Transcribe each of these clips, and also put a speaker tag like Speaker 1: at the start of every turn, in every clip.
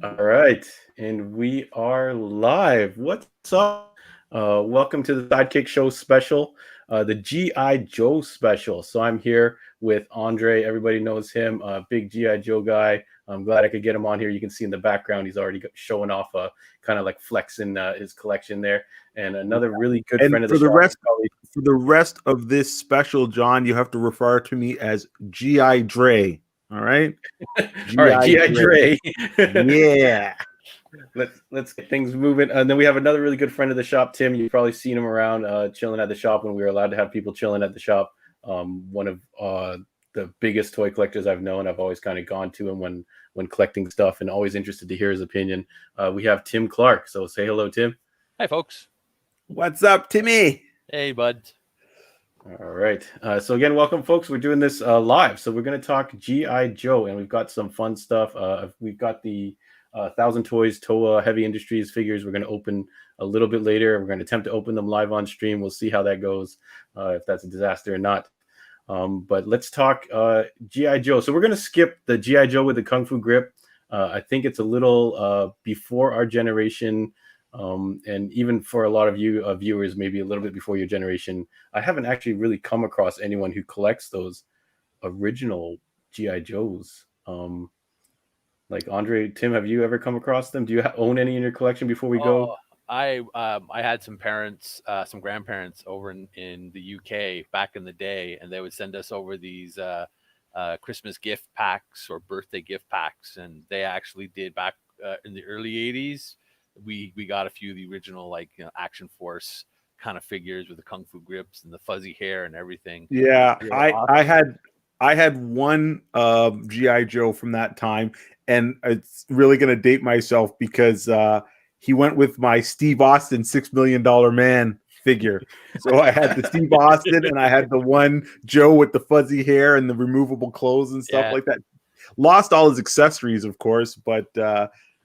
Speaker 1: All right, and we are live. What's up? Welcome to the Sidekicks Show special, the G.I. Joe special. So I'm here with Andre. Everybody knows him, big G.I. Joe guy. I'm glad I could get him on here. You can see in the background he's already showing off, kind of like flexing his collection there. And another really good
Speaker 2: And
Speaker 1: friend of
Speaker 2: for
Speaker 1: the
Speaker 2: the
Speaker 1: show.
Speaker 2: rest, for the rest of this special, John, you have to refer to me as G.I. Dre. All right,
Speaker 1: All right, G.I. Dre.
Speaker 2: Yeah.
Speaker 1: Let's get things moving. And then we have another really good friend of the shop, Tim. You've probably seen him around chilling at the shop when we were allowed to have people chilling at the shop. One of the biggest toy collectors I've known. I've always kind of gone to him when collecting stuff, and always interested to hear his opinion. We have Tim Clark. So say hello, Tim.
Speaker 3: Hi, folks.
Speaker 2: What's up, Timmy?
Speaker 3: Hey, bud.
Speaker 1: All right. So again, welcome, folks. We're doing this live. So we're going to talk G.I. Joe, and we've got some fun stuff. We've got the 1,000 Toys TOA Hvy Industries figures. We're going to open a little bit later. We're going to attempt to open them live on stream. We'll see how that goes, if that's a disaster or not. But let's talk G.I. Joe. So we're going to skip the G.I. Joe with the Kung Fu grip. I think it's a little before our generation. And even for a lot of you viewers, maybe a little bit before your generation. I haven't actually really come across anyone who collects those original G.I. Joes. Like Andre, Tim, have you ever come across them? Do you own any in your collection before we go?
Speaker 3: I had some parents, some grandparents over in the UK back in the day, and they would send us over these Christmas gift packs or birthday gift packs, and they actually did back in the early 80s. We got a few of the original Action Force kind of figures with the Kung Fu grips and the fuzzy hair and everything.
Speaker 2: Yeah, I had one G.I. Joe from that time, and it's really going to date myself because he went with my Steve Austin $6 Million Man figure. So I had the Steve Austin, and I had the one Joe with the fuzzy hair and the removable clothes and stuff like that. Lost all his accessories, of course, but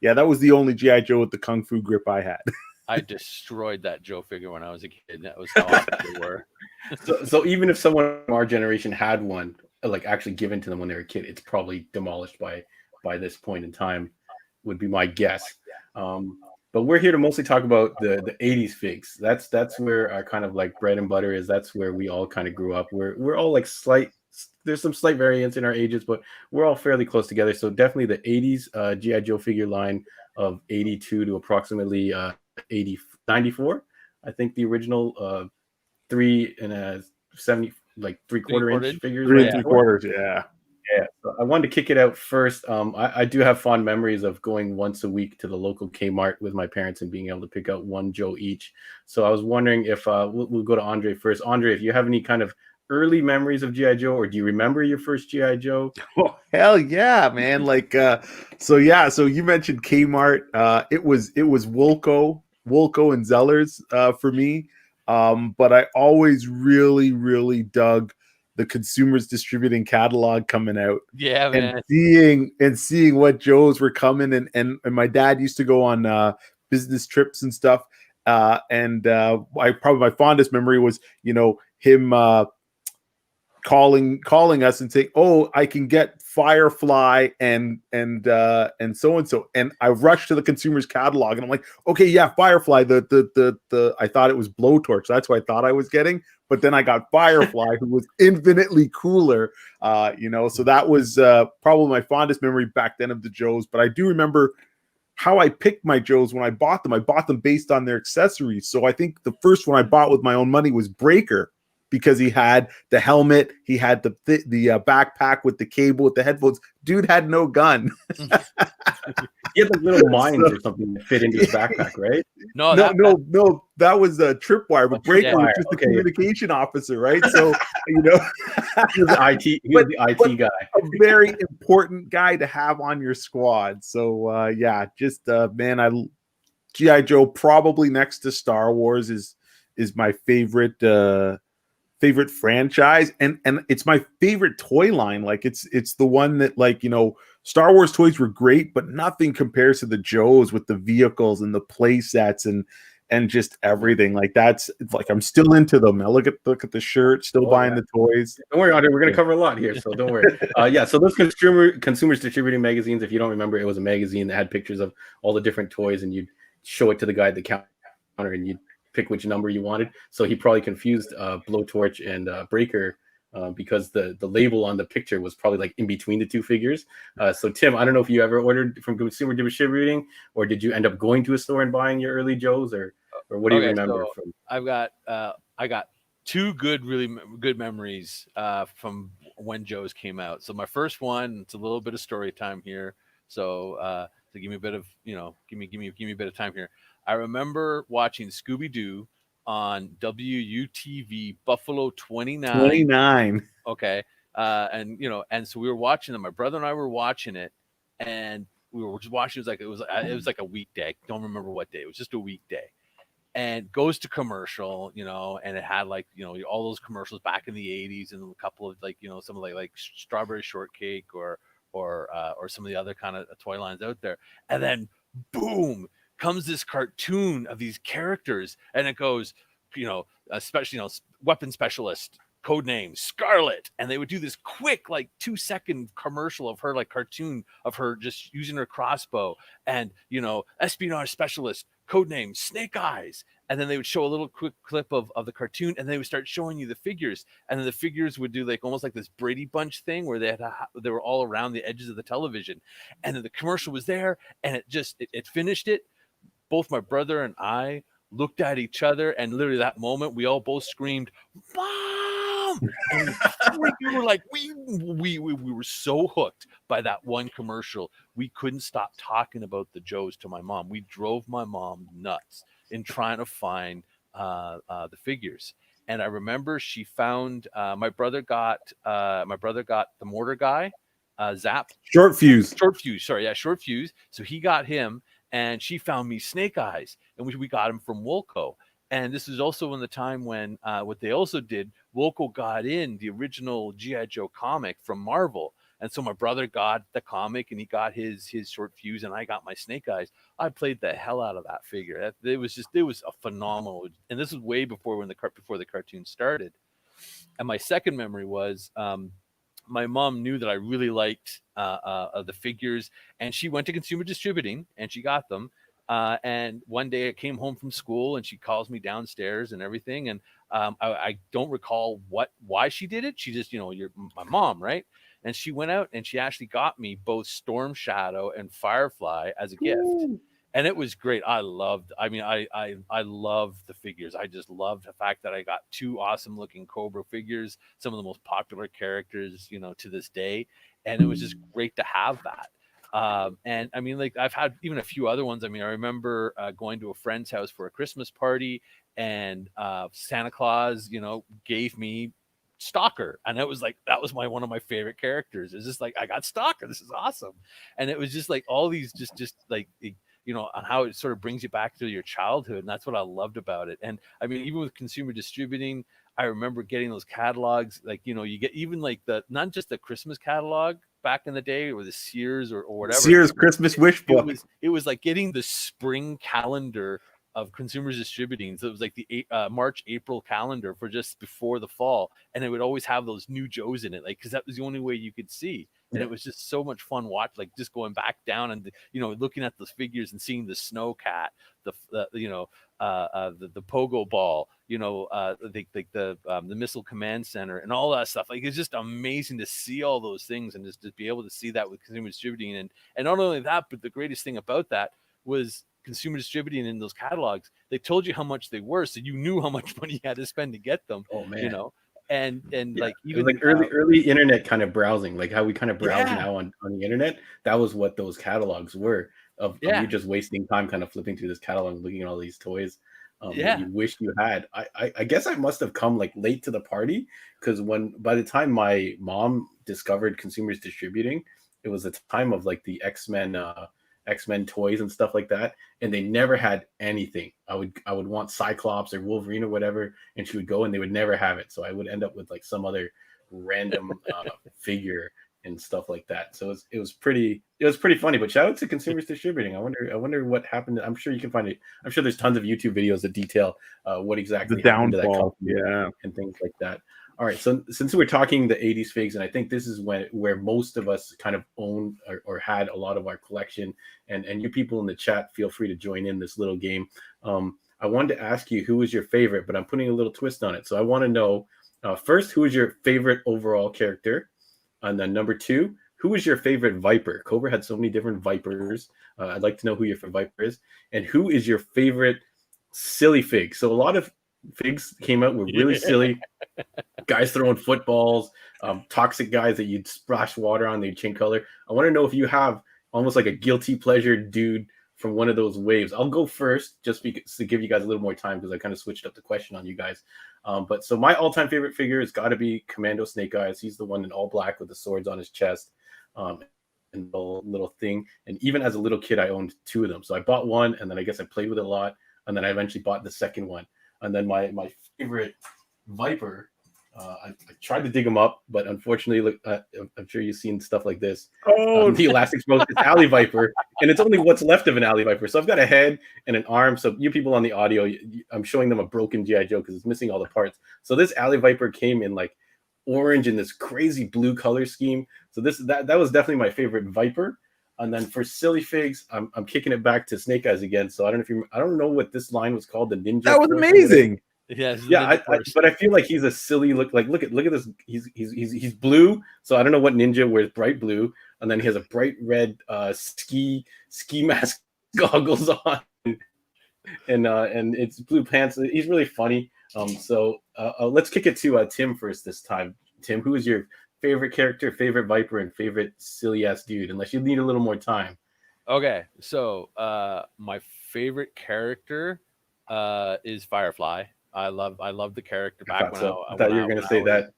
Speaker 2: yeah, that was the only G.I. Joe with the Kung Fu grip I had.
Speaker 3: I destroyed that Joe figure when I was a kid. That was how awesome they were.
Speaker 1: So even if someone from our generation had one, like actually given to them when they were a kid, it's probably demolished by this point in time, would be my guess. But we're here to mostly talk about the 80s figs. That's where our kind of like bread and butter is. That's where we all kind of grew up. We're all like there's some slight variance in our ages, but we're all fairly close together. So definitely the 80s G.I. Joe figure line of 82 to approximately 94. I think the original 3 and a 70, like 3/4 inch figures.
Speaker 2: 3 3/4, yeah.
Speaker 1: Yeah, so I wanted to kick it out first. I do have fond memories of going once a week to the local Kmart with my parents and being able to pick out one Joe each. So I was wondering if we'll go to Andre first. Andre, if you have any kind of early memories of G.I. Joe, or do you remember your first G.I. Joe?
Speaker 2: Oh, hell yeah, man. So you mentioned Kmart. It was Woolco and Zellers for me. But I always really, really dug the Consumers Distributing catalog coming out.
Speaker 3: Yeah, man.
Speaker 2: And seeing what Joes were coming, and my dad used to go on business trips and stuff. And I probably my fondest memory was, him calling us and saying, "Oh, I can get Firefly and so and so," and I rushed to the Consumer's catalog, and I'm like, "Okay, yeah, Firefly." The I thought it was Blowtorch, so that's what I thought I was getting, but then I got Firefly, who was infinitely cooler. So that was probably my fondest memory back then of the Joes. But I do remember how I picked my Joes when I bought them. I bought them based on their accessories. So I think the first one I bought with my own money was Breaker, because he had the helmet, he had the backpack with the cable, with the headphones. Dude had no gun.
Speaker 1: He had like little mines or something that fit into his backpack, right?
Speaker 2: No. That was a Tripwire, but Breaker was just the communication officer, right? So
Speaker 1: he was the IT guy.
Speaker 2: A very important guy to have on your squad. So man, G.I. Joe probably next to Star Wars is my favorite franchise, and it's my favorite toy line. Like it's the one that Star Wars toys were great, but nothing compares to the Joes with the vehicles and the play sets and and just everything. Like it's like I'm still into them. I look at the shirt, still buying the toys.
Speaker 1: Don't worry, Andre. We're going to cover a lot here, so don't worry. So those consumers distributing magazines. If you don't remember, it was a magazine that had pictures of all the different toys, and you'd show it to the guy at the counter, and you'd pick which number you wanted. So he probably confused Blowtorch and Breaker. Because the label on the picture was probably like in between the two figures. So Tim, I don't know if you ever ordered from consumer distributing, or did you end up going to a store and buying your early Joes, or what do you remember from?
Speaker 3: I got two really good memories from when Joes came out. So my first one, it's a little bit of story time here. So to give me a bit of give me a bit of time here. I remember watching Scooby-Doo on WUTV Buffalo 29. Okay. And so we were watching them. My brother and I were watching it, and we were just watching. It was like a weekday. I don't remember what day. It was just a weekday. And goes to commercial, and it had all those commercials back in the 80s, and a couple of some of like strawberry shortcake or some of the other kind of toy lines out there. And then boom, comes this cartoon of these characters, and it goes, especially, weapon specialist, code name Scarlet, and they would do this quick 2-second commercial of her, cartoon of her just using her crossbow, and espionage specialist, code name Snake-eyes, and then they would show a little quick clip of the cartoon, and they would start showing you the figures, and then the figures would do almost like this Brady Bunch thing where they were all around the edges of the television, and then the commercial was there, and it finished it. Both my brother and I looked at each other, and literally that moment, we all both screamed, "Mom!" And we were like, we were so hooked by that one commercial. We couldn't stop talking about the Joes to my mom. We drove my mom nuts in trying to find the figures. And I remember she found my brother got the mortar guy, Zap.
Speaker 2: Short fuse.
Speaker 3: Sorry, yeah, short fuse. So he got him. And she found me Snake-eyes, and we got him from Wilco. And this is also in the time when what they also did, Wilco got in the original G.I. Joe comic from Marvel. And so my brother got the comic, and he got his short fuse, and I got my Snake-eyes. I played the hell out of that figure. It was a phenomenal. And this was way before before the cartoon started. And my second memory was my mom knew that I really liked the figures, and she went to consumer distributing and she got them. And one day I came home from school, and she calls me downstairs and everything. And I don't recall why she did it. She just, you're my mom, right? And she went out and she actually got me both Stormshadow and Firefly as a gift. And it was great. I loved the figures. I just loved the fact that I got two awesome looking Cobra figures, some of the most popular characters, to this day. And it was just great to have that. And I mean, I've had even a few other ones. I mean, I remember going to a friend's house for a Christmas party, and Santa Claus, gave me Stalker, and that was one of my favorite characters. It's just I got Stalker. This is awesome. And it was just all these on how it sort of brings you back to your childhood. And that's what I loved about it. And I mean, even with consumer distributing, I remember getting those catalogs, you get even not just the Christmas catalog back in the day, or the Sears or whatever.
Speaker 2: Sears Christmas wish book.
Speaker 3: It was like getting the spring calendar of consumers distributing. So it was like the March, April calendar for just before the fall. And it would always have those new Joes in it, because that was the only way you could see. And it was just so much fun just going back down and looking at those figures and seeing the snow cat, the pogo ball, the missile command center, and all that stuff. It's just amazing to see all those things, and just to be able to see that with consumer distributing. And not only that, but the greatest thing about that was consumer distributing in those catalogs. They told you how much they were, so you knew how much money you had to spend to get them.
Speaker 1: Oh man.
Speaker 3: And
Speaker 1: yeah,
Speaker 3: even
Speaker 1: early internet kind of browsing, how we kind of browse now on the internet. That was what those catalogs were of you just wasting time kind of flipping through this catalog and looking at all these toys that you wish you had. I guess I must have come late to the party, because by the time my mom discovered consumers distributing, it was a time of the X-Men toys and stuff like that, and they never had anything. I would want Cyclops or Wolverine or whatever, and she would go and they would never have it. So I would end up with some other random figure, and stuff like that. So it was pretty funny. But shout out to Consumers Distributing. I wonder what happened. I'm sure you can find it. I'm sure there's tons of YouTube videos that detail what exactly
Speaker 2: The
Speaker 1: happened to that
Speaker 2: downfall,
Speaker 1: company
Speaker 2: yeah.
Speaker 1: and things like that. All right, so since we're talking the 80s figs, and I think this is where most of us kind of own or had a lot of our collection, and you people in the chat, feel free to join in this little game. I wanted to ask you who was your favorite, but I'm putting a little twist on it. So I want to know first, who is your favorite overall character? And then number 2, who is your favorite Viper? Cobra had so many different Vipers. I'd like to know who your favorite Viper is. And who is your favorite silly fig? So a lot of figs came out were really silly. Guys throwing footballs, toxic guys that you'd splash water on, they'd change color. I want to know if you have almost like a guilty pleasure dude from one of those waves. I'll go first just because, to give you guys a little more time, because I kind of switched up the question on you guys. But so my all-time favorite figure has got to be Commando Snake-eyes. He's the one in all black with the swords on his chest, and the little thing. And even as a little kid, I owned 2 of them. So I bought one, and then I guess I played with it a lot, and then I eventually bought the second one. And then my favorite Viper, I tried to dig them up, but unfortunately, look, I'm sure you've seen stuff like this.
Speaker 2: Oh,
Speaker 1: The Elastic Smoke is Alley Viper, and it's only what's left of an Alley Viper. So I've got a head and an arm. So you people on the audio, I'm showing them a broken GI Joe because it's missing all the parts. So this Alley Viper came in like orange in this crazy blue color scheme. So that was definitely my favorite Viper. And then for silly figs, I'm kicking it back to Snake-eyes again. So I don't know what this line was called. The ninja.
Speaker 2: that was amazing.
Speaker 3: Yeah,
Speaker 1: but I feel like he's a silly look. Like look at this. He's blue. So I don't know what ninja wears bright blue, and then he has a bright red ski mask goggles on, and it's blue pants. He's really funny. So let's kick it to Tim first this time. Tim, who is your favorite character, favorite Viper, and favorite silly ass dude? Unless you need a little more time.
Speaker 3: Okay, so my favorite character is Firefly. I love the character back when
Speaker 1: I thought you were going to say that.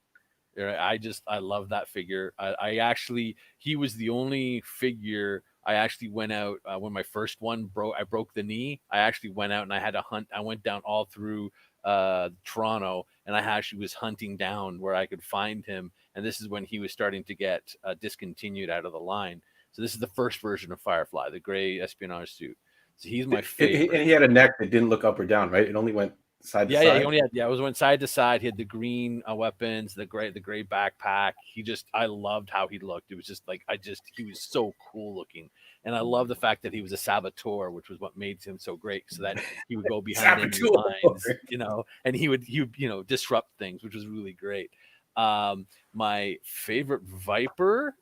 Speaker 3: I love that figure. I actually, he was the only figure I actually went out when my first one I broke the knee. I actually went out and I had to hunt. I went down all through Toronto, and I actually was hunting down where I could find him. And this is when he was starting to get discontinued out of the line. So this is the first version of Firefly, the gray espionage suit. So he's my favorite.
Speaker 1: And he had a neck that didn't look up or down, right? It only went side to side.
Speaker 3: Yeah, he only had, it was went side to side. He had the green weapons, the gray backpack. I loved how he looked. It was just like he was so cool looking, and I love the fact that he was a saboteur, which was what made him so great. So that he would go behind enemy lines, and he would disrupt things, which was really great. My favorite Viper,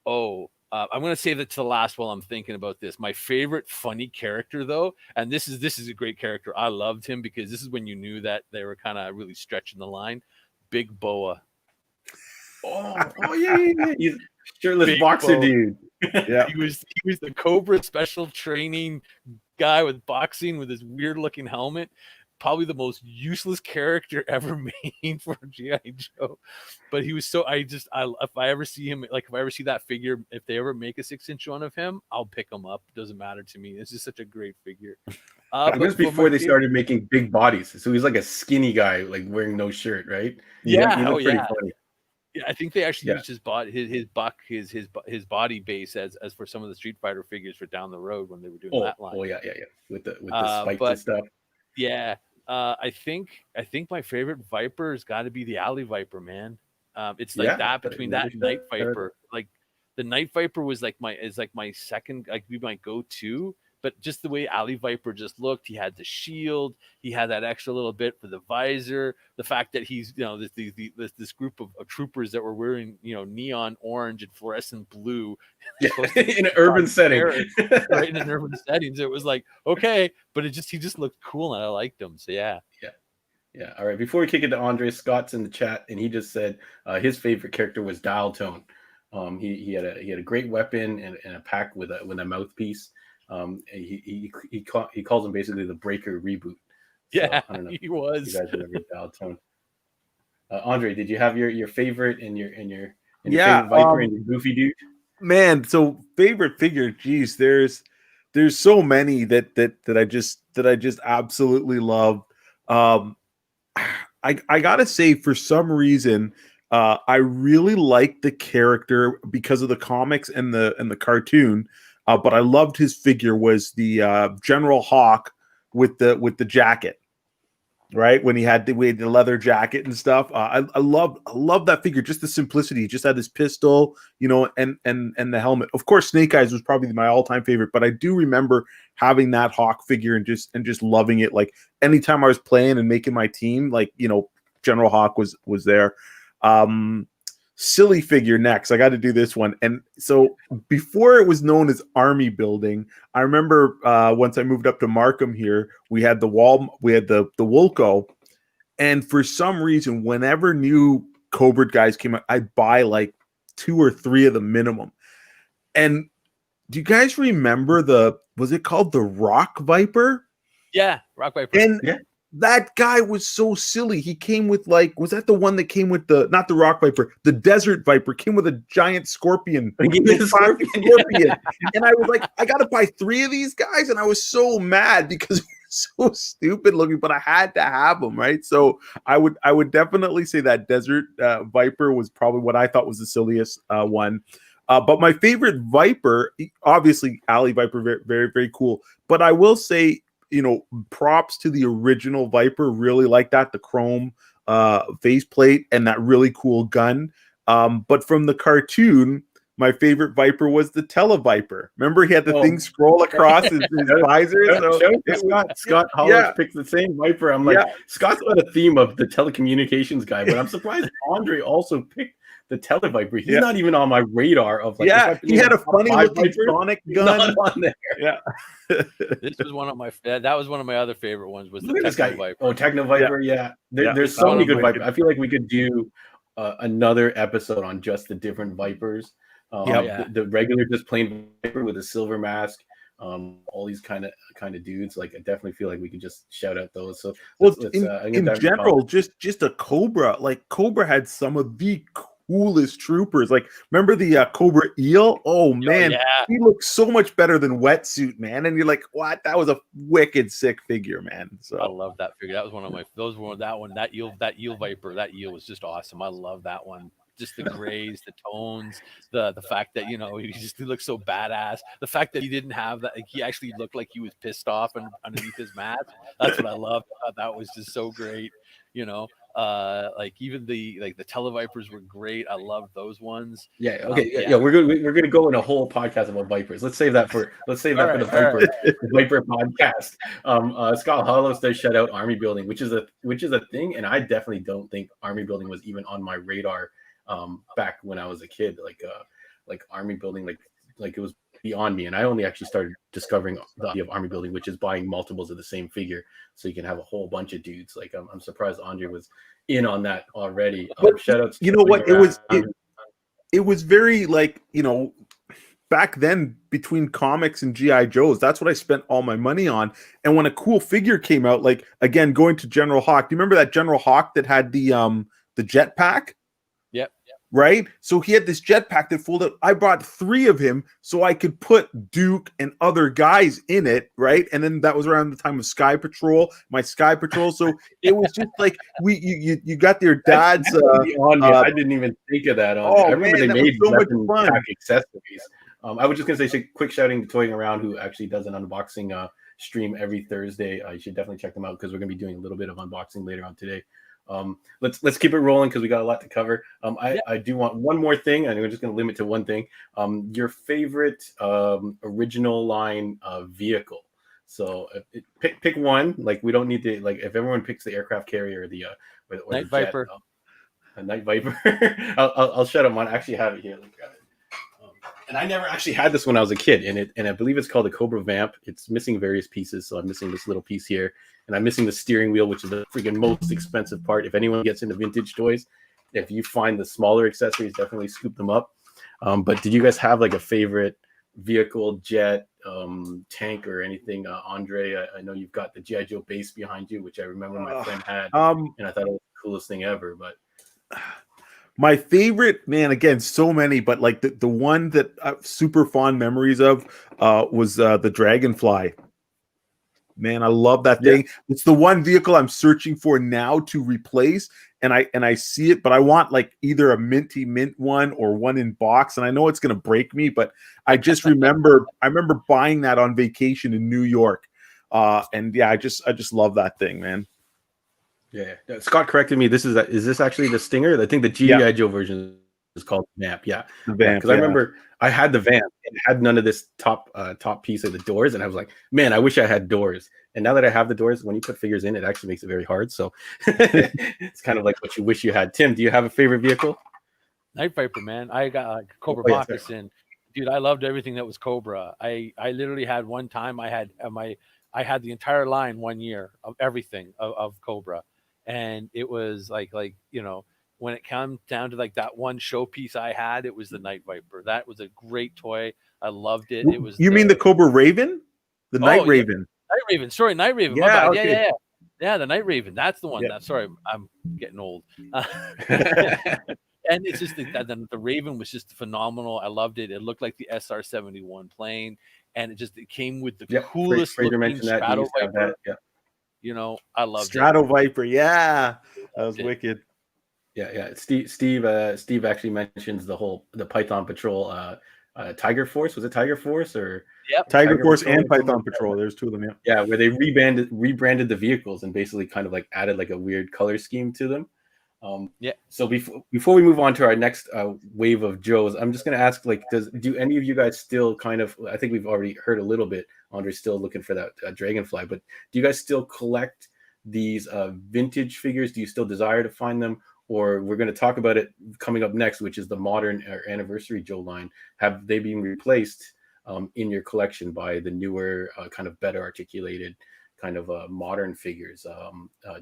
Speaker 3: I'm going to save it to the last while I'm thinking about this. My favorite funny character, though, and this is a great character. I loved him because this is when you knew that they were kind of really stretching the line. Big Boa.
Speaker 1: Oh yeah. He's shirtless
Speaker 3: Big
Speaker 1: boxer
Speaker 3: Boa.
Speaker 1: dude.
Speaker 3: Yeah, he was the Cobra special training guy with boxing with his weird looking helmet. Probably the most useless character ever made for GI Joe, but he was so. If I ever see him, like if I ever see that figure, if they ever make a 6-inch one of him, I'll pick him up. Doesn't matter to me. It's just such a great figure.
Speaker 1: It was before they started making big bodies, so he's like a skinny guy, like wearing no shirt, right? He looked pretty funny.
Speaker 3: Yeah, I think they actually used his body, his body base as for some of the Street Fighter figures for down the road when they were doing that line.
Speaker 1: Oh yeah, with the spikes and stuff.
Speaker 3: Yeah. I think my favorite Viper has got to be the Alley Viper, man. It's like that between that and Night Viper. Like the Night Viper was like my second, like be my go-to. But just the way Alley Viper just looked, he had the shield, he had that extra little bit for the visor. The fact that he's this group of troopers that were wearing neon orange and fluorescent blue
Speaker 1: in an urban setting,
Speaker 3: right in an urban settings. It was like okay, but he just looked cool and I liked him. So yeah.
Speaker 1: All right. Before we kick it to Andre, Scott's in the chat and he just said his favorite character was Dial Tone. He had a great weapon and a pack with a mouthpiece. He calls him basically the Breaker reboot. So,
Speaker 3: yeah,
Speaker 1: I don't know
Speaker 3: he was.
Speaker 1: You guys remember Dial Tone? Andre, did you have your favorite and your favorite Viper and your goofy dude?
Speaker 2: Man, so favorite figure. Geez, there's so many that I just absolutely love. I gotta say, for some reason, I really liked the character because of the comics and the cartoon. But I loved his figure was the General Hawk with the jacket, right? When he had the leather jacket and stuff. I love that figure, just the simplicity. He just had his pistol, and the helmet. Of course, Snake-eyes was probably my all-time favorite, but I do remember having that Hawk figure and just loving it. Like anytime I was playing and making my team, like General Hawk was there. Silly figure next. I got to do this one. And so before it was known as army building, I remember once I moved up to Markham here, we had the Wolco, and for some reason, whenever new Cobra guys came out, I'd buy like 2 or 3 of the minimum. And do you guys remember was it called the Rock Viper?
Speaker 3: Yeah, Rock Viper.
Speaker 2: And
Speaker 1: yeah.
Speaker 2: That guy was so silly. He came with was that the one that came with not the Rock Viper, the Desert Viper came with a giant scorpion.
Speaker 1: Scorpion.
Speaker 2: And I was like, I got to buy 3 of these guys. And I was so mad because it was so stupid looking, but I had to have them, right? So I would definitely say that Desert Viper was probably what I thought was the silliest one. But my favorite Viper, obviously Alley Viper, very, very, very cool. But I will say, props to the original Viper. Really like that, the chrome faceplate and that really cool gun. But from the cartoon, my favorite Viper was the Televiper. Remember, he had the thing scroll across his visor.
Speaker 1: Scott Hollis picked the same Viper. I'm like, Scott's got a theme of the telecommunications guy, but I'm surprised Andre also picked the Televiper. He's not even on my radar of like.
Speaker 2: He had a funny looking sonic gun
Speaker 1: on there.
Speaker 2: Yeah.
Speaker 3: This was one of my. That was one of my other favorite ones. Was
Speaker 1: Look
Speaker 3: the
Speaker 1: at this guy.
Speaker 3: Viper.
Speaker 1: Oh, Techno Viper. Yeah. There's so many good Vipers. I feel like we could do another episode on just the different Vipers. The regular, just plain Viper with a silver mask. All these kind of dudes. Like, I definitely feel like we could just shout out those. So,
Speaker 2: in general, just a Cobra. Like, Cobra had some of the coolest troopers. Like, remember the Cobra Eel? Oh man, he looks so much better than Wetsuit, man. And you're like, what? That was a wicked sick figure, man. So
Speaker 3: I love that figure. That was one of my. That eel Viper. That eel was just awesome. I love that one. Just the grays, the tones, the fact that he looks so badass. The fact that he didn't have that, like, he actually looked like he was pissed off and underneath his mask. That's what I loved. I thought that was just so great. Like even the Televipers were great. I love those ones.
Speaker 1: Yeah. Okay. We're gonna go in a whole podcast about Vipers. Let's save that for the Viper podcast. Scott Hollis does shout out army building, which is a thing, and I definitely don't think army building was even on my radar back when I was a kid. Like army building, like it was beyond me, and I only actually started discovering the idea of army building, which is buying multiples of the same figure, so you can have a whole bunch of dudes. Like, I'm surprised Andre was in on that already. Shout out.
Speaker 2: You know what? It was very like, back then between comics and GI Joes, that's what I spent all my money on. And when a cool figure came out, like, again, going to General Hawk, do you remember that General Hawk that had the jetpack?
Speaker 3: Yep.
Speaker 2: Right? So he had this jetpack that folded. I bought 3 of him so I could put Duke and other guys in it, right? And then that was around the time of Sky Patrol, my Sky Patrol. So it was just like you got your dad's.
Speaker 1: I didn't even think of that. I remember they made so much fun accessories. I was just gonna say quick shouting to Toying Around, who actually does an unboxing stream every Thursday. You should definitely check them out because we're gonna be doing a little bit of unboxing later on today. Let's keep it rolling because we got a lot to cover. I do want one more thing, and we're just going to limit to one thing. Your favorite original line vehicle. So pick one. Like, we don't need to, like, if everyone picks the aircraft carrier or the
Speaker 3: Night Viper.
Speaker 1: A Night Viper. I'll shut them on. I actually have it here. Look at it. And I never actually had this when I was a kid, and I believe it's called a Cobra Vamp. It's missing various pieces, so I'm missing this little piece here, and I'm missing the steering wheel, which is the freaking most expensive part. If anyone gets into vintage toys, if you find the smaller accessories, definitely scoop them up. But did you guys have like a favorite vehicle, jet, tank, or anything? Andre, I know you've got the GI Joe base behind you, which I remember my friend had, and I thought it was the coolest thing ever. But
Speaker 2: my favorite, man, again, so many, but like the one that I have super fond memories of was the Dragonfly. man, I love that
Speaker 1: Yeah.
Speaker 2: thing. It's the one vehicle I'm searching for now to replace, and I see it, but I want like either a minty mint one or one in box. And I know it's gonna break me, but I just remember buying that on vacation in New York. And yeah, I just love that thing, man.
Speaker 1: Yeah. Scott corrected me. Is this actually the Stinger? I think the
Speaker 2: Yeah.
Speaker 1: G.I. Joe version is called Vamp. Yeah.
Speaker 2: The
Speaker 1: Yeah.
Speaker 2: Vamp,
Speaker 1: Because I remember I had the Vamp and it had none of this top piece of the doors. And I was like, man, I wish I had doors. And now that I have the doors, when you put figures in, it actually makes it very hard. So it's kind of like what you wish you had. Tim, do you have a favorite vehicle?
Speaker 3: Night Viper, man. I got Cobra
Speaker 1: Oh, yeah,
Speaker 3: Moccasin. Dude, I loved everything that was Cobra. I literally had one time I had the entire line 1 year of everything of Cobra, and it was like when it comes down to like that one showpiece I had, it was the Night Viper. That was a great toy. I loved it. It was
Speaker 2: You mean the Cobra Raven? The Night
Speaker 3: yeah,
Speaker 2: Raven.
Speaker 3: Night Raven. Sorry, Night Raven. My
Speaker 2: Yeah,
Speaker 3: bad.
Speaker 2: okay.
Speaker 3: Yeah, the Night Raven. That's the one.
Speaker 2: Yeah.
Speaker 3: Sorry, I'm getting old. And it's just the Raven was just phenomenal. I loved it. It looked like the SR-71 plane, and it came with the coolest
Speaker 1: Fraser
Speaker 3: looking Strato Viper.
Speaker 1: Yeah.
Speaker 3: I loved
Speaker 2: Strato
Speaker 3: it.
Speaker 2: Viper. Yeah, that was wicked.
Speaker 1: Yeah. Steve actually mentions the Python Patrol Tiger Force. Was it Tiger Force or
Speaker 2: Tiger Force
Speaker 1: Patrol
Speaker 2: and Python Patrol? There's two of them.
Speaker 1: Yeah, where they rebranded the vehicles and basically kind of like added like a weird color scheme to them. So before we move on to our next wave of Joes, I'm just going to ask, like, do any of you guys still kind of, I think we've already heard a little bit, Andre's still looking for that Dragonfly, but do you guys still collect these vintage figures? Do you still desire to find them? Or we're going to talk about it coming up next, which is the modern or anniversary Joe line. Have they been replaced in your collection by the newer, kind of better articulated kind of modern figures?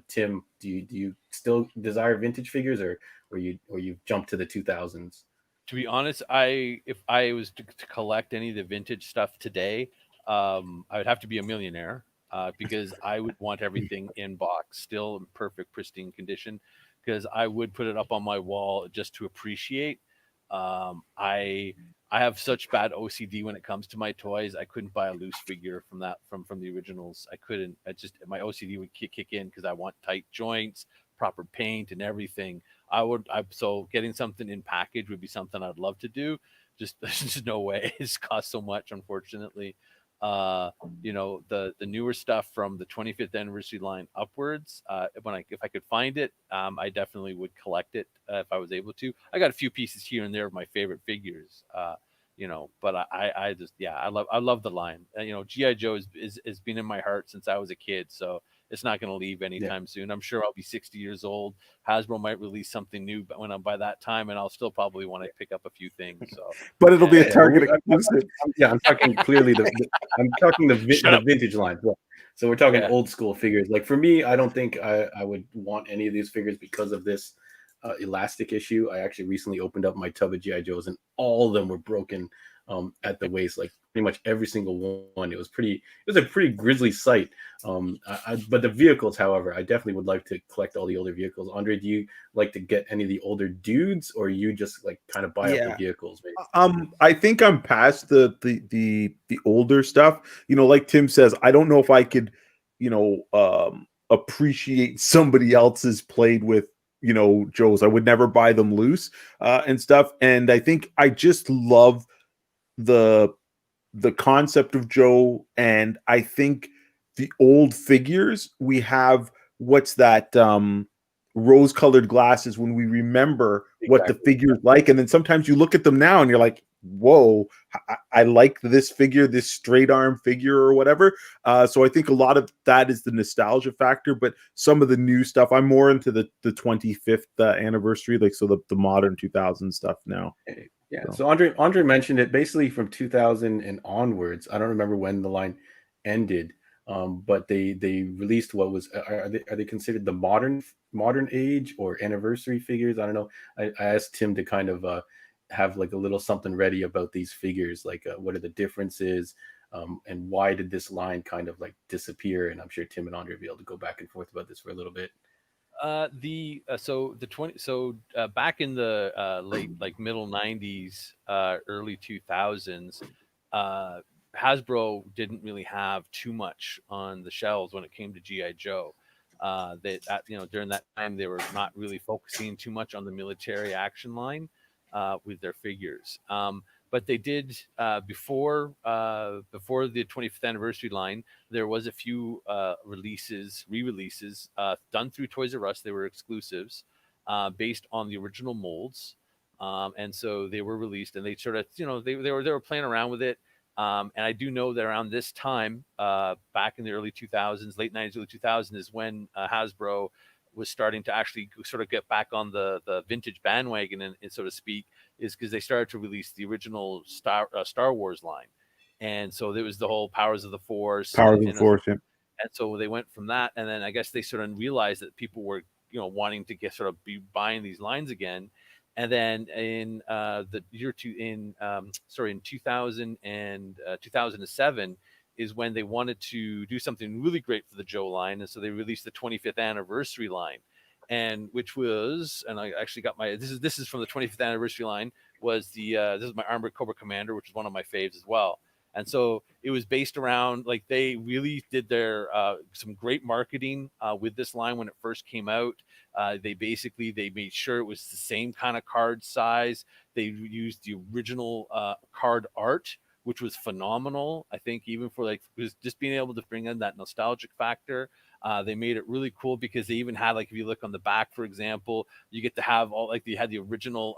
Speaker 1: Tim, do you still desire vintage figures, or you jump to the 2000s?
Speaker 3: To be honest, if I was to collect any of the vintage stuff today, I would have to be a millionaire because I would want everything in box, still in perfect, pristine condition, because I would put it up on my wall just to appreciate. I have such bad OCD when it comes to my toys. I couldn't buy a loose figure from the originals. I couldn't. My OCD would kick in because I want tight joints, proper paint, and everything. So getting something in package would be something I'd love to do. Just there's just no way. It's cost so much, unfortunately. The newer stuff from the 25th anniversary line upwards. If I could find it, I definitely would collect it if I was able to. I got a few pieces here and there of my favorite figures. But I love the line. G.I. Joe has been in my heart since I was a kid, so it's not going to leave anytime soon. I'm sure I'll be 60 years old. Hasbro might release something new, but by that time, and I'll still probably want to pick up a few things. So,
Speaker 2: but it'll be a Target exclusive.
Speaker 1: I'm talking clearly I'm talking the vintage line. So we're talking old school figures. Like for me, I don't think I would want any of these figures because of this elastic issue. I actually recently opened up my tub of G.I. Joes, and all of them were broken at the waist, like pretty much every single one. It was a pretty grisly sight. But the vehicles, however, I definitely would like to collect all the older vehicles. Andre, do you like to get any of the older dudes, or you just like kind of buy up the vehicles? Maybe?
Speaker 2: I think I'm past the older stuff. Like Tim says, I don't know if I could, appreciate somebody else's played with Joes. I would never buy them loose and stuff. And I think I just love the concept of Joe. And I think the old figures, we have what's that rose colored glasses when we remember what the figure's like. And then sometimes you look at them now and you're like, whoa, I like this figure, this straight arm figure or whatever. So I think a lot of that is the nostalgia factor, but some of the new stuff, I'm more into the 25th anniversary, like so the modern 2000 stuff now.
Speaker 1: Yeah. So Andre mentioned it basically from 2000 and onwards. I don't remember when the line ended, but they released what was are they considered the modern age or anniversary figures? I don't know. I asked Tim to kind of have like a little something ready about these figures, like what are the differences, and why did this line kind of like disappear? And I'm sure Tim and Andre will be able to go back and forth about this for a little bit.
Speaker 3: Back in the late middle 90s, early 2000s, Hasbro didn't really have too much on the shelves when it came to GI Joe. During that time they were not really focusing too much on the military action line with their figures. But they did before the 25th anniversary line. There was a few re-releases done through Toys R Us. They were exclusives based on the original molds, and so they were released. And they sort of, they were playing around with it. And I do know that around this time, back in the early 2000s, late 90s, early 2000s, is when Hasbro was starting to actually sort of get back on the vintage bandwagon, and so to speak, is because they started to release the original Star Wars line. And so there was the whole Powers of the Force.
Speaker 2: Powers of the Force, yeah.
Speaker 3: And so they went from that, and then I guess they sort of realized that people were, wanting to be buying these lines again. And then in the year in 2000 and 2007 is when they wanted to do something really great for the Joe line, and so they released the 25th anniversary line, and which was, and I actually got this is from the 25th anniversary line, was this is my Armored Cobra Commander, which is one of my faves as well. And so it was based around, like, they really did their some great marketing with this line when it first came out. They made sure it was the same kind of card size. They used the original card art, which was phenomenal. I think even for just being able to bring in that nostalgic factor. They made it really cool because they even had, like, if you look on the back, for example, you get to have all, like, they had the original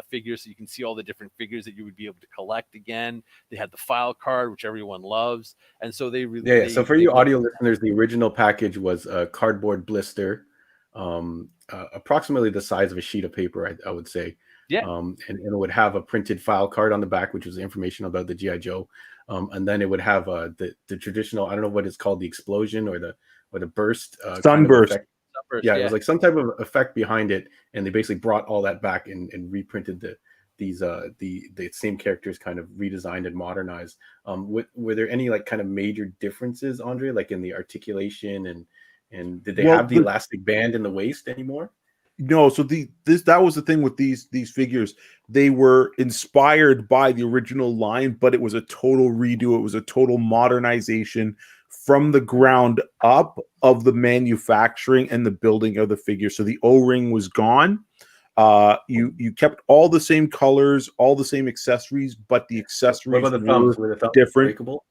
Speaker 3: figures, so you can see all the different figures that you would be able to collect again. They had the file card, which everyone loves. And so they really,
Speaker 1: so for you audio listeners, the original package was a cardboard blister, approximately the size of a sheet of paper, I would say.
Speaker 3: Yeah.
Speaker 1: And it would have a printed file card on the back, which was information about the GI Joe. And then it would have the traditional, I don't know what it's called, the explosion or the burst,
Speaker 2: sunburst.
Speaker 1: Kind of effect.
Speaker 3: Sunburst,
Speaker 1: yeah, it was like some type of effect behind it, and they basically brought all that back and reprinted the same characters, kind of redesigned and modernized. Were there any, like, kind of major differences, Andre, like in the articulation, and did they have the elastic band in the waist anymore?
Speaker 2: No, so that was the thing with these figures. They were inspired by the original line, but it was a total redo. It was a total modernization from the ground up of the manufacturing and the building of the figure. So the O-ring was gone. You kept all the same colors, all the same accessories, but the accessories
Speaker 1: what about the thumbs? Were the thumbs
Speaker 2: different.
Speaker 1: Breakable?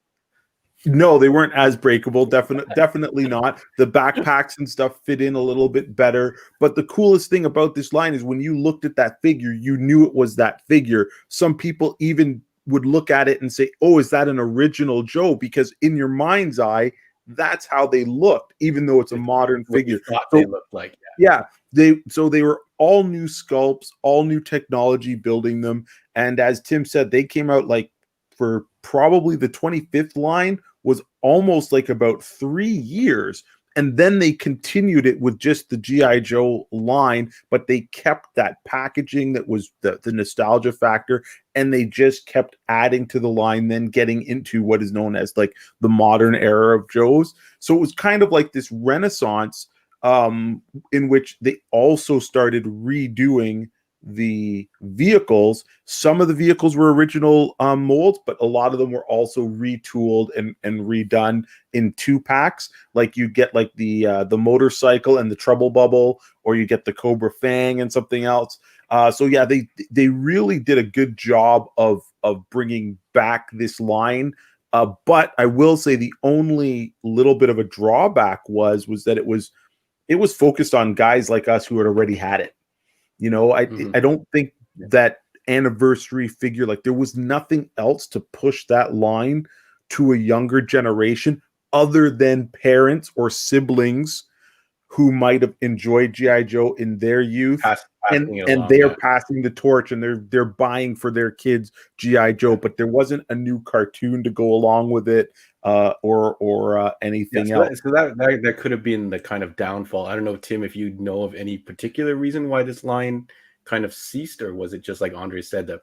Speaker 2: No, they weren't as breakable. Definitely not. The backpacks and stuff fit in a little bit better. But the coolest thing about this line is when you looked at that figure, you knew it was that figure. Some people even would look at it and say, "Oh, is that an original Joe?" Because in your mind's eye, that's how they looked, even though it's a modern figure.
Speaker 1: They looked like.
Speaker 2: Yeah. They were all new sculpts, all new technology building them. And as Tim said, they came out, like, for probably the 25th line was almost like about 3 years. And then they continued it with just the GI Joe line, but they kept that packaging that was the nostalgia factor, and they just kept adding to the line, then getting into what is known as, like, the modern era of Joes. So it was kind of like this renaissance in which they also started redoing the vehicles. Some of the vehicles were original molds, but a lot of them were also retooled and redone in 2-packs. Like, you get, like, the motorcycle and the Trouble Bubble, or you get the Cobra Fang and something else. So yeah, they really did a good job of bringing back this line. But I will say the only little bit of a drawback was that it was focused on guys like us who had already had it. I don't think that anniversary figure, like, there was nothing else to push that line to a younger generation other than parents or siblings who might have enjoyed GI Joe in their youth, and they're passing the torch, and they're buying for their kids GI Joe, but there wasn't a new cartoon to go along with it, or anything else.
Speaker 1: So that could have been the kind of downfall. I don't know, Tim, if you know of any particular reason why this line kind of ceased, or was it just like Andre said, that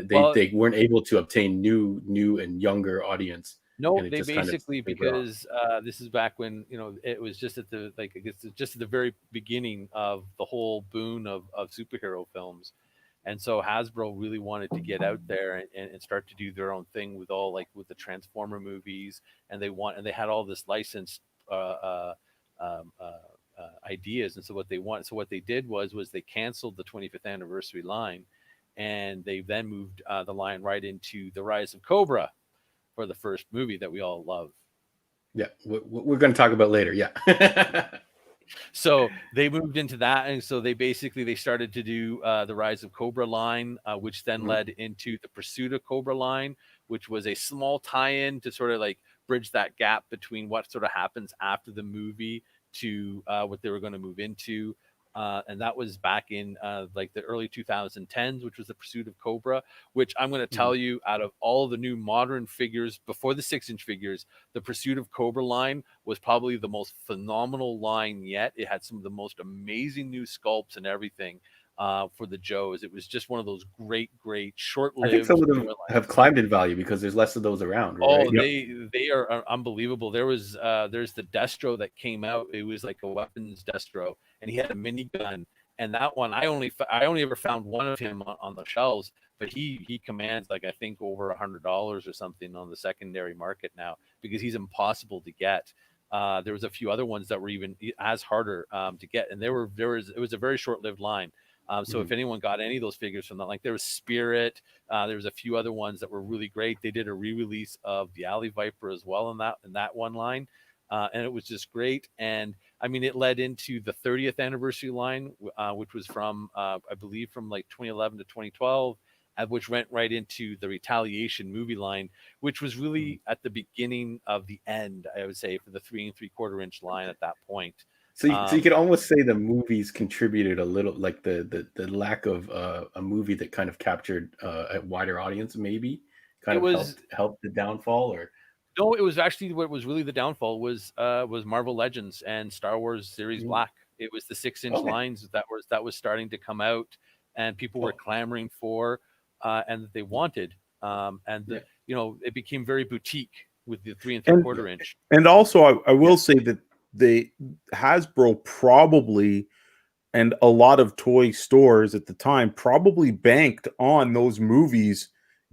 Speaker 1: they weren't able to obtain new and younger audience?
Speaker 3: No, they basically, because this is back when, it was just at the very beginning of the whole boon of superhero films. And so Hasbro really wanted to get out there and start to do their own thing with all, like with the Transformer movies, and they had all this licensed ideas. And so what they did was they canceled the 25th anniversary line, and they then moved the line right into the Rise of Cobra for the first movie that we all love.
Speaker 1: Yeah, we're going to talk about later. Yeah.
Speaker 3: So they moved into that, and so they started to do the Rise of Cobra line, which then led into the Pursuit of Cobra line, which was a small tie-in to sort of like bridge that gap between what sort of happens after the movie to what they were going to move into. And that was back in like the early 2010s, which was the Pursuit of Cobra, which I'm going to tell you, out of all the new modern figures before the 6-inch figures, the Pursuit of Cobra line was probably the most phenomenal line yet. It had some of the most amazing new sculpts and everything for the Joes. It was just one of those great short-lived.
Speaker 1: I think some of them have climbed in value because there's less of those around. Right?
Speaker 3: Oh, they are unbelievable. There's the Destro that came out. It was like a weapons Destro, and he had a minigun. And that one, I only ever found one of him on the shelves, but he commands like I think over $100 or something on the secondary market now, because he's impossible to get. There was a few other ones that were even as harder to get, and it was a very short-lived line. So if anyone got any of those figures from that, like there was Spirit, there was a few other ones that were really great. They did a re-release of the Alley Viper as well in that one line, and it was just great. And I mean, it led into the 30th anniversary line, which was from I believe from like 2011 to 2012, which went right into the Retaliation movie line, which was really at the beginning of the end, I would say, for the 3 3/4-inch line at that point.
Speaker 1: So you could almost say the movies contributed a little, like the lack of a movie that kind of captured a wider audience, maybe kind of helped the downfall. Or
Speaker 3: no, it was actually what was really the downfall was Marvel Legends and Star Wars Series Black. It was the 6-inch lines that was starting to come out, and people were clamoring for and that they wanted. It became very boutique with the 3 3/4-inch.
Speaker 2: And also, I will say that Hasbro probably, and a lot of toy stores at the time, probably banked on those movies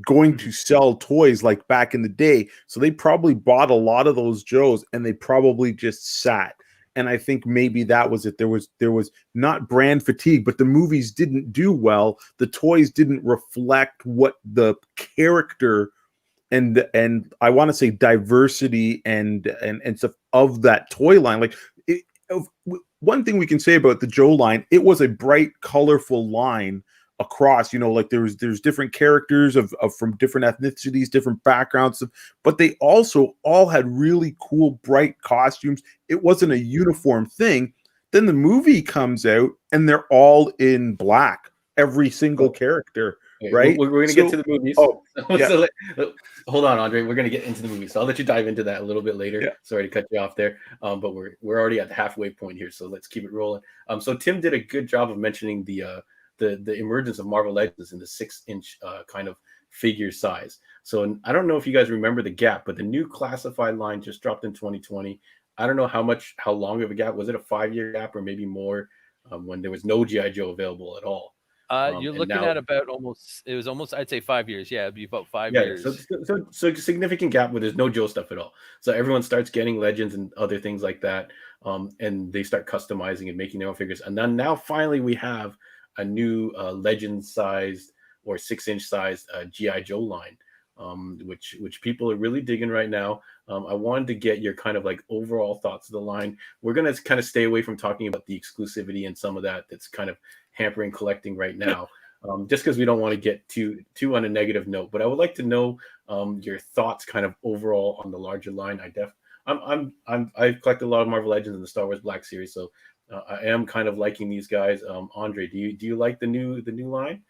Speaker 2: going to sell toys like back in the day. So they probably bought a lot of those Joes, and they probably just sat. And I think maybe that was it. There was not brand fatigue, but the movies didn't do well. The toys didn't reflect what the character and I want to say diversity and stuff of that toy line. Like one thing we can say about the Joe line, it was a bright, colorful line across. Like there's different characters of from different ethnicities, different backgrounds, but they also all had really cool, bright costumes. It wasn't a uniform thing. Then the movie comes out and they're all in black, every single character. Right,
Speaker 1: we're going to get to the movies.
Speaker 2: Yeah.
Speaker 1: So hold on, Andre. We're going to get into the movies, so I'll let you dive into that a little bit later.
Speaker 2: Yeah.
Speaker 1: Sorry to cut you off there, but we're already at the halfway point here, so let's keep it rolling. So Tim did a good job of mentioning the emergence of Marvel Legends in the 6-inch kind of figure size. So I don't know if you guys remember the gap, but the new classified line just dropped in 2020. I don't know how long of a gap was it? A 5-year gap or maybe more, when there was no GI Joe available at all.
Speaker 3: You're looking at about almost I'd say 5 years. Yeah, it'd be about 5 years.
Speaker 1: So a significant gap where there's no Joe stuff at all. So everyone starts getting Legends and other things like that, and they start customizing and making their own figures. And then now finally we have a new Legend sized or 6-inch sized GI Joe line, which people are really digging right now. I wanted to get your kind of like overall thoughts of the line. We're gonna kind of stay away from talking about the exclusivity and some of that's kind of hampering collecting right now, just because we don't want to get too on a negative note. But I would like to know your thoughts, kind of overall, on the larger line. I've collected a lot of Marvel Legends and the Star Wars Black series, so I am kind of liking these guys. Andre, do you like the new line?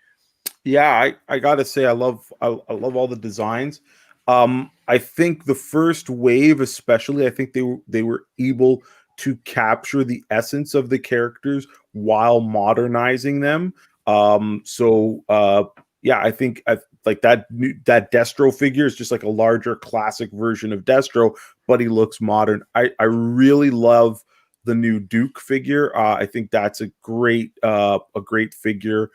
Speaker 2: Yeah, I gotta say I love all the designs. I think the first wave, especially, I think they were able to capture the essence of the characters while modernizing them. Yeah, I think like that Destro figure is just like a larger classic version of Destro, but he looks modern. I really love the new Duke figure. I think that's a great figure.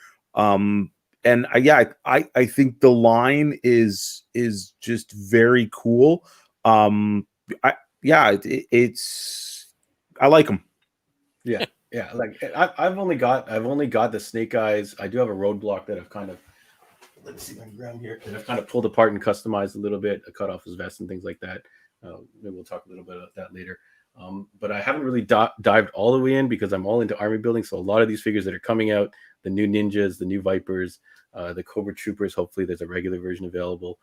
Speaker 2: I think the line is just very cool. I yeah, it's I like them.
Speaker 1: Yeah, yeah. Like I've only got the snake eyes. I do have a roadblock that I've kind of, let's see if I can grab here, that I've kind of pulled apart and customized a little bit. I cut off his vest and things like that. Maybe we'll talk a little bit about that later. But I haven't really dived all the way in because I'm all into army building. So a lot of these figures that are coming out, the new ninjas, the new vipers, the Cobra troopers. Hopefully, there's a regular version available.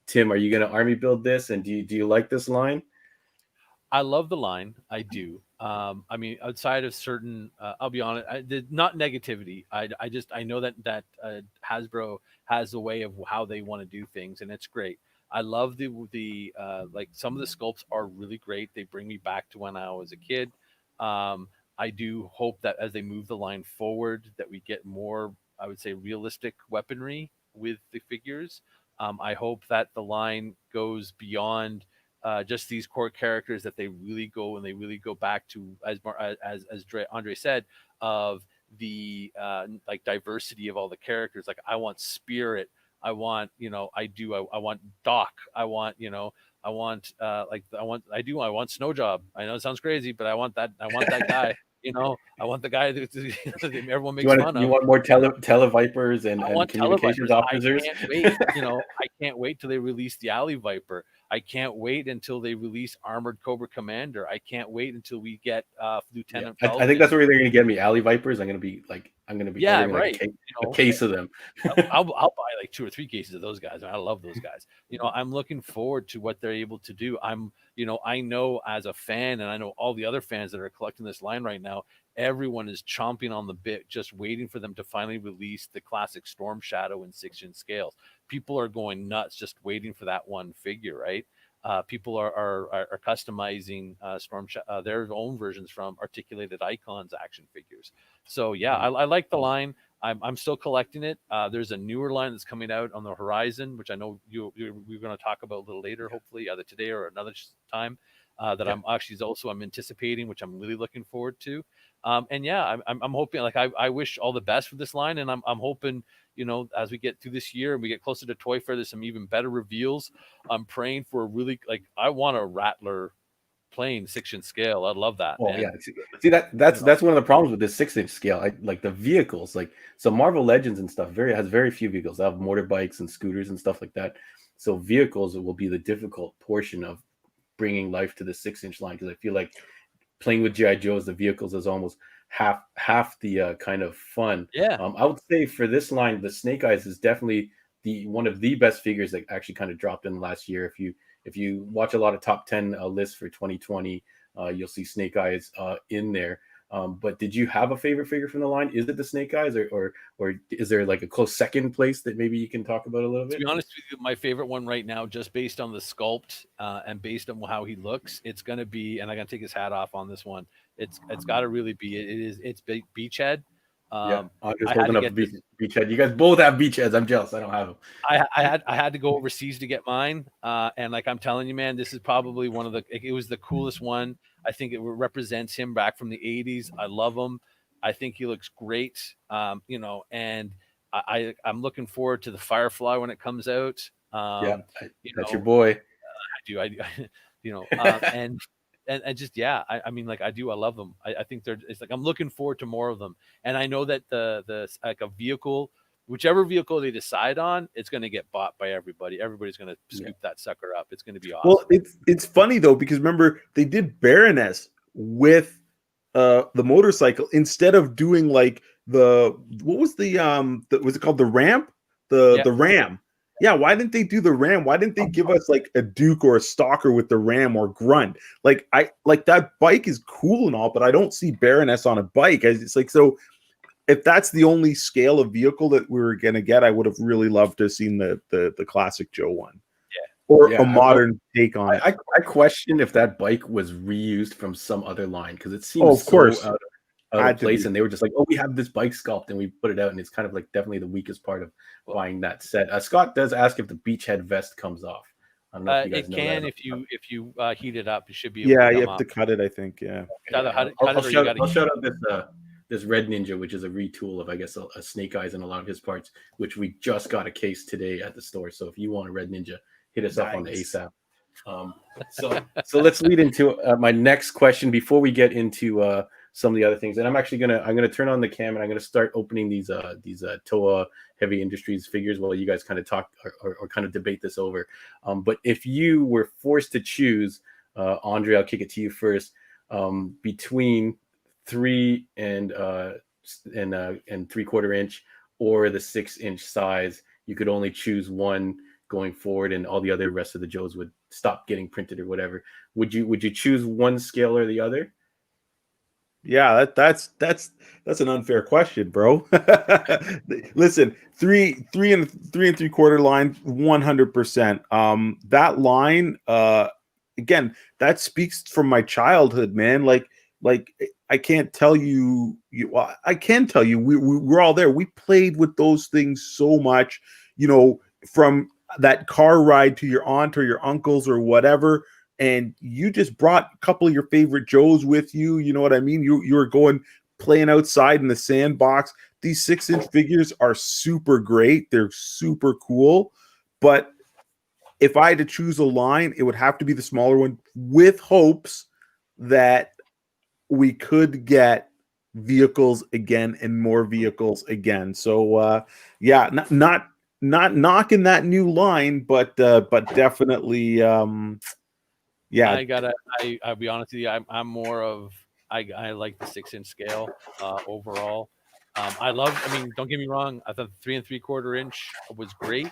Speaker 1: Tim, are you going to army build this? And do you like this line?
Speaker 3: I love the line. I do. I mean, outside of certain, I'll be honest, not negativity. I know that Hasbro has a way of how they want to do things, and it's great. I love the like some of the sculpts are really great. They bring me back to when I was a kid. I do hope that as they move the line forward, that we get more, I would say, realistic weaponry with the figures. I hope that the line goes beyond just these core characters, that they really go and they really go back to, as Andre said, of the like diversity of all the characters. Like I want Spirit, I want, I want Doc, I want, I want I want Snowjob. I know it sounds crazy, but I want that guy. I want the guy that everyone makes fun of.
Speaker 1: You want more televipers and communications
Speaker 3: televipers.
Speaker 1: officers?
Speaker 3: I can't wait. I can't wait till they release the Alley Viper. I can't wait until they release Armored Cobra Commander. I can't wait until we get Lieutenant.
Speaker 1: Yeah. I think that's where they're going to get me. Alley Vipers. I'm going to be ordering
Speaker 3: right.
Speaker 1: like a case of them.
Speaker 3: I'll buy like 2 or 3 cases of those guys. I love those guys. I'm looking forward to what they're able to do. I know as a fan, and I know all the other fans that are collecting this line right now, everyone is chomping on the bit, just waiting for them to finally release the classic Stormshadow in 6-inch scales. People are going nuts just waiting for that one figure, right? People are customizing their own versions from Articulated Icons action figures. So yeah, I like the line. I'm still collecting it. There's a newer line that's coming out on the horizon, which I know we're going to talk about a little later, hopefully either today or another time. I'm anticipating, which I'm really looking forward to. And yeah, I'm hoping, like I wish all the best for this line, and I'm hoping, as we get through this year and we get closer to Toy Fair, there's some even better reveals. I'm praying for a really, I want a Rattler playing 6-inch scale. I love that.
Speaker 1: Oh yeah, see that's one of the problems with this 6-inch scale. I like the vehicles, like so Marvel Legends and stuff. Has very few vehicles. They have motorbikes and scooters and stuff like that. So vehicles will be the difficult portion of bringing life to the 6-inch line, because I feel like playing with GI Joes, the vehicles is almost half the kind of fun.
Speaker 3: Yeah.
Speaker 1: I would say for this line, the Snake Eyes is definitely one of the best figures that actually kind of dropped in last year. If you watch a lot of top 10 lists for 2020, you'll see Snake Eyes in there. But did you have a favorite figure from the line? Is it the Snake Eyes, or is there like a close second place that maybe you can talk about a little bit?
Speaker 3: To be honest with you, my favorite one right now, just based on the sculpt and based on how he looks, it's going to be, and I'm going to take his hat off on this one. It's got to really be. It's Beachhead.
Speaker 1: Yeah, I'm just holding up Beachhead. You guys both have Beachheads. I'm jealous. I don't have them.
Speaker 3: I had to go overseas to get mine, and like I'm telling you, man, this is probably one of it was the coolest one. I think it represents him back from the 80s. I love him. I think he looks great. And I'm looking forward to the Firefly when it comes out.
Speaker 1: That's your boy.
Speaker 3: And just, yeah, I mean, like I love them. I think it's like, I'm looking forward to more of them. And I know that the like a vehicle, whichever vehicle they decide on, it's going to get bought by everybody. Everybody's going to scoop that sucker up. It's going to be awesome.
Speaker 2: Well, it's funny though, because remember they did Baroness with the motorcycle instead of doing like what was was it called, the ramp? The Ram. Yeah, why didn't they do the Ram? Why didn't they give us like a Duke or a Stalker with the Ram or Grunt? Like that bike is cool and all, but I don't see Baroness on a bike. It's like, so if that's the only scale of vehicle that we were gonna get, I would have really loved to have seen the classic Joe one. Or a modern take on it.
Speaker 1: I question if that bike was reused from some other line, because it seems
Speaker 2: of course
Speaker 1: out of place, and they were just like, oh, we have this bike sculpt and we put it out, and it's kind of like definitely the weakest part of buying that set. Scott does ask if the Beachhead vest comes off. I don't know if you guys
Speaker 3: it
Speaker 1: know
Speaker 3: can
Speaker 1: that.
Speaker 3: if you heat it up. You should be
Speaker 2: able to you have to cut it, I think. Yeah.
Speaker 1: Okay, I'll shout out this Red Ninja, which is a retool of, I guess, a Snake-eyes and a lot of his parts, which we just got a case today at the store. So if you want a Red Ninja, hit us up on the ASAP. So let's lead into my next question before we get into some of the other things. And I'm gonna turn on the cam and I'm gonna start opening these TOA Hvy Industries figures while you guys kind of talk or kind of debate this over. But if you were forced to choose, Andre, I'll kick it to you first, between 3 and 3/4 inch or the 6-inch size, you could only choose one going forward, and all the other rest of the Joes would stop getting printed or whatever. Would you choose one scale or the other?
Speaker 2: Yeah, that's an unfair question, bro. Listen, three and 3/4 line, 100%. That line, again, that speaks from my childhood, man. Like I can't tell you. Well, I can tell you, we're all there. We played with those things so much, from that car ride to your aunt or your uncles or whatever. And you just brought a couple of your favorite Joes with you. You know what I mean? You were going playing outside in the sandbox. These 6-inch figures are super great. They're super cool. But if I had to choose a line, it would have to be the smaller one, with hopes that we could get vehicles again and more vehicles again. So yeah, not knocking that new line, but definitely yeah.
Speaker 3: I'll be honest with you. I'm more of, I like the 6-inch scale overall. I mean, don't get me wrong. I thought 3 3/4 inch was great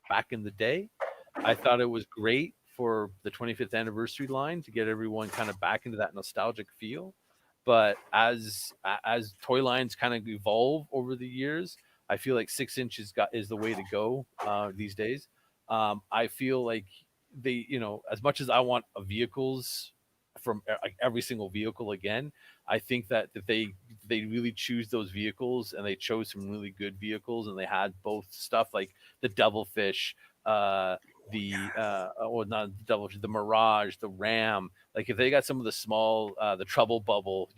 Speaker 3: back in the day. I thought it was great for the 25th anniversary line to get everyone kind of back into that nostalgic feel. But as toy lines kind of evolve over the years, I feel like 6 inches is the way to go these days. I feel like they, as much as I want vehicles from like every single vehicle again, I think that they really choose those vehicles, and they chose some really good vehicles, and they had both stuff like the Devilfish, not the Devilfish, the Mirage, the Ram. Like if they got some of the small, the Trouble Bubble,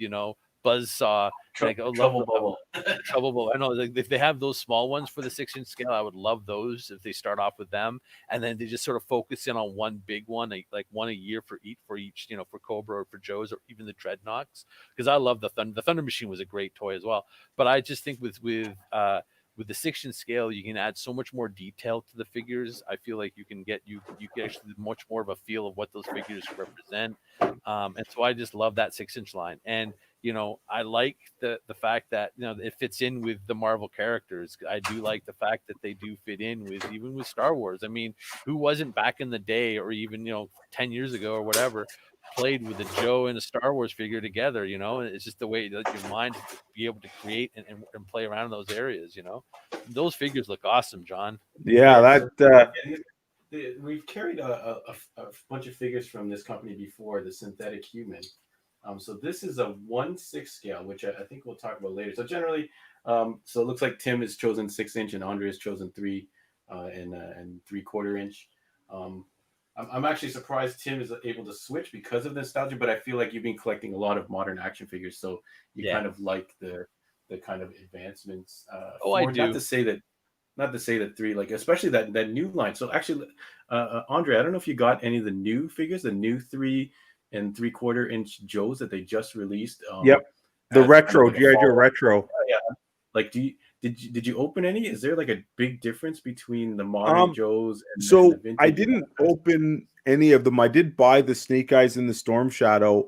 Speaker 3: Buzzsaw,
Speaker 1: Trouble Bubble.
Speaker 3: Trouble Bubble. I know, like, if they have those small ones for the 6-inch scale, I would love those if they start off with them, and then they just sort of focus in on one big one, like one a year for each, for Cobra or for Joe's or even the Dreadnoks, because I love the Thunder. The Thunder Machine was a great toy as well, but I just think with the 6-inch scale, you can add so much more detail to the figures. I feel like you can actually much more of a feel of what those figures represent, and so I just love that 6-inch line. And I like the fact that it fits in with the Marvel characters. I do like the fact that they do fit in with Star Wars. I mean, who wasn't back in the day, or even 10 years ago or whatever, played with a Joe and a Star Wars figure together? It's just the way that your mind to be able to create and play around in those areas. Those figures look awesome, John.
Speaker 2: Yeah, that
Speaker 1: we've carried a bunch of figures from this company before, the Synthetic Human. So this is a 1/6 scale, which I think we'll talk about later. So generally, so it looks like Tim has chosen 6-inch and Andre has chosen 3 and 3/4 inch. I'm actually surprised Tim is able to switch because of nostalgia, but I feel like you've been collecting a lot of modern action figures, so you kind of like the kind of advancements.
Speaker 3: I do.
Speaker 1: Not to say that 3, like especially that new line. So actually, Andre, I don't know if you got any of the new figures, the new 3 and 3/4 inch Joes that they just released.
Speaker 2: Yep, the retro G.I. Joe retro.
Speaker 1: Yeah. Like, did you open any? Is there like a big difference between the modern Joes and the vintage?
Speaker 2: I didn't open any of them. I did buy the Snake-eyes and the Stormshadow,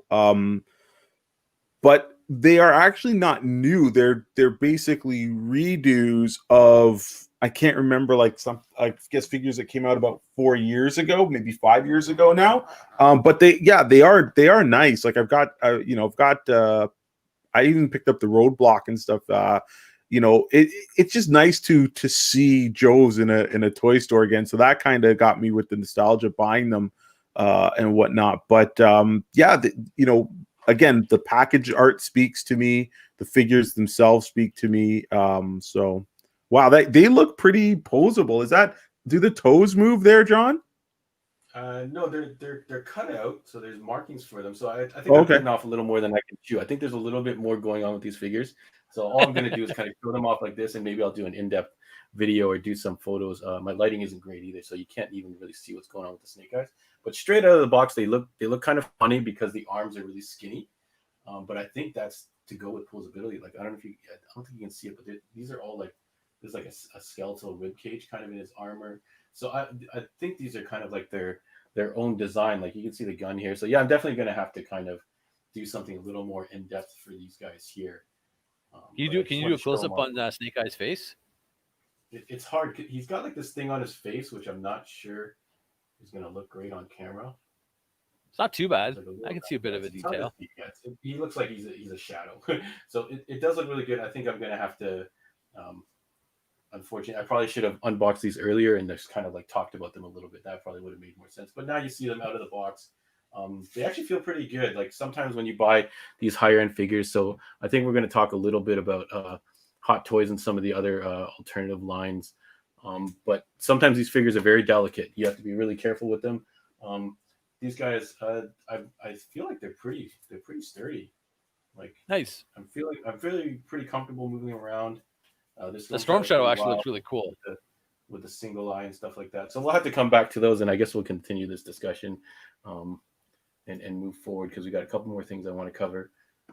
Speaker 2: but they are actually not new. They're basically redos of, I can't remember, like some, I guess, figures that came out about 4 years ago, maybe 5 years ago now. But they are nice. Like I've got I even picked up the Roadblock and stuff. It's just nice to see Joe's in a toy store again. So that kind of got me with the nostalgia buying them and whatnot. But again, the package art speaks to me. The figures themselves speak to me. So wow, they look pretty posable. Do the toes move there, John?
Speaker 1: No, they're cut out, so there's markings for them. So I think
Speaker 2: Oh,
Speaker 1: I'm
Speaker 2: okay.
Speaker 1: bitten off a little more than I can chew. I think there's a little bit more going on with these figures. So all I'm going to do is kind of show them off like this, and maybe I'll do an in-depth video or do some photos. My lighting isn't great either, so you can't even really see what's going on with the snake eyes. But straight out of the box, they look kind of funny because the arms are really skinny. But I think that's to go with posability. Like I don't think you can see it, but these are all like there's like a skeletal rib cage kind of in his armor. So I think these are kind of like their own design. Like you can see the gun here. So yeah, I'm definitely going to have to kind of do something a little more in depth for these guys here.
Speaker 3: Can you do a close up on Snake Eye's face?
Speaker 1: It's hard. He's got like this thing on his face, which I'm not sure is going to look great on camera.
Speaker 3: It's not too bad. I can see a bit of a detail.
Speaker 1: He looks like he's a shadow. So it does look really good. I think I'm going to have to. Unfortunately, I probably should have unboxed these earlier and just kind of like talked about them a little bit. That probably would have made more sense. But now you see them out of the box. They actually feel pretty good. Like sometimes when you buy these higher end figures. So I think we're going to talk a little bit about Hot Toys and some of the other alternative lines. But sometimes these figures are very delicate. You have to be really careful with them. These guys, I feel like they're pretty sturdy. Like
Speaker 3: nice.
Speaker 1: I'm feeling pretty comfortable moving around.
Speaker 3: The Stormshadow actually looks really cool
Speaker 1: with the single eye and stuff like that. So we'll have to come back to those, and I guess we'll continue this discussion and move forward because we got a couple more things I want to cover.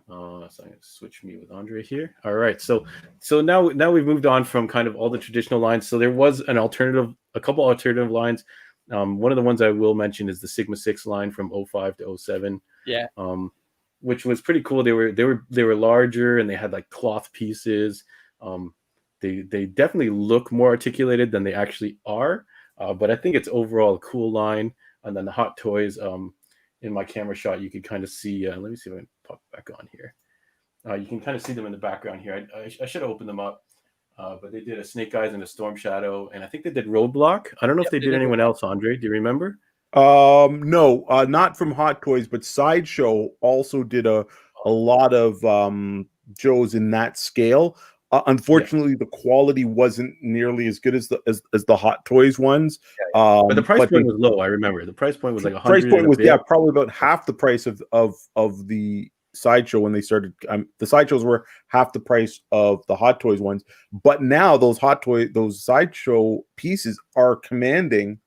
Speaker 1: So I'm going to switch me with Andre here. All right, so now we've moved on from kind of all the traditional lines. So there was a couple alternative lines. One of the ones I will mention is the Sigma 6 line from 05 to 07.
Speaker 3: Yeah.
Speaker 1: Which was pretty cool. They were larger and they had like cloth pieces. They definitely look more articulated than they actually are, but I think it's overall a cool line. And then the Hot Toys, in my camera shot, you can kind of see. Let me see if I can pop back on here. You can kind of see them in the background here. I should have opened them up, but they did a Snake-eyes and a Stormshadow, and I think they did Roadblock. I don't know if they did anyone else. Andre, do you remember?
Speaker 2: No, not from Hot Toys, but Sideshow also did a lot of Joes in that scale. Unfortunately, the quality wasn't nearly as good as the Hot Toys ones.
Speaker 1: But the price point was low. I remember the price point was like $100.
Speaker 2: Price point was probably about half the price of the Sideshow when they started. The Sideshows were half the price of the Hot Toys ones, but now those Sideshow pieces are commanding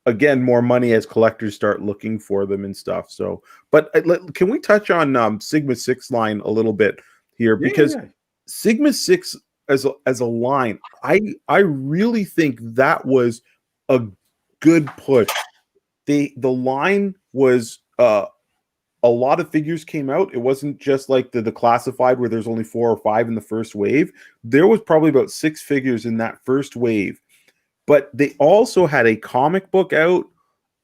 Speaker 2: again more money as collectors start looking for them and stuff. So, but can we touch on Sigma 6 line a little bit here because. Yeah. Sigma 6 as a line, I really think that was a good push. The line was a lot of figures came out. It wasn't just like the classified where there's only 4 or 5 in the first wave. There was probably about 6 figures in that first wave. But they also had a comic book out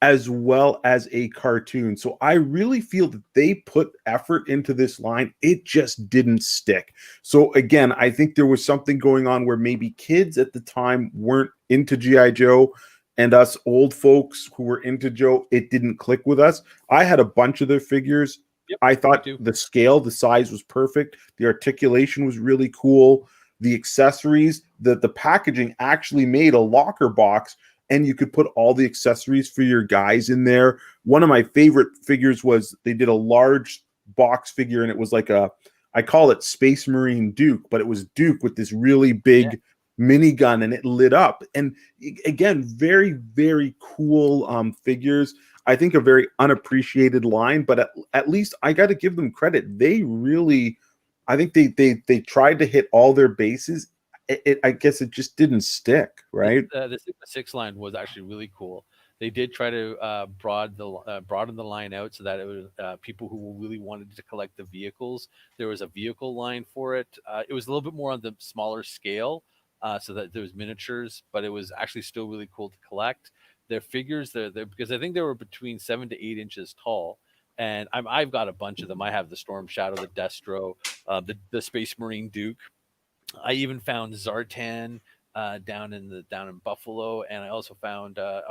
Speaker 2: as well as a cartoon. So I really feel that they put effort into this line. It just didn't stick. So again, I think there was something going on where maybe kids at the time weren't into G.I. Joe, and us old folks who were into Joe, it didn't click with us. I had a bunch of their figures. Yep, I thought the scale, the size was perfect. The articulation was really cool. The accessories, the packaging actually made a locker box, and you could put all the accessories for your guys in there. One of my favorite figures was they did a large box figure, and it was like I call it Space Marine Duke, but it was Duke with this really big minigun, and it lit up. And again, very, very cool figures. I think a very unappreciated line, but at least I got to give them credit. They really, I think they tried to hit all their bases. I guess it just didn't stick, right?
Speaker 3: The Sigma 6 line was actually really cool. They did try to broaden the line out so that it was people who really wanted to collect the vehicles. There was a vehicle line for it. It was a little bit more on the smaller scale, so that there was miniatures, but it was actually still really cool to collect. Their figures, because I think they were between 7 to 8 inches tall. And I've got a bunch of them. I have the Stormshadow, the Destro, the Space Marine Duke. I even found Zartan down in Buffalo, and I also found I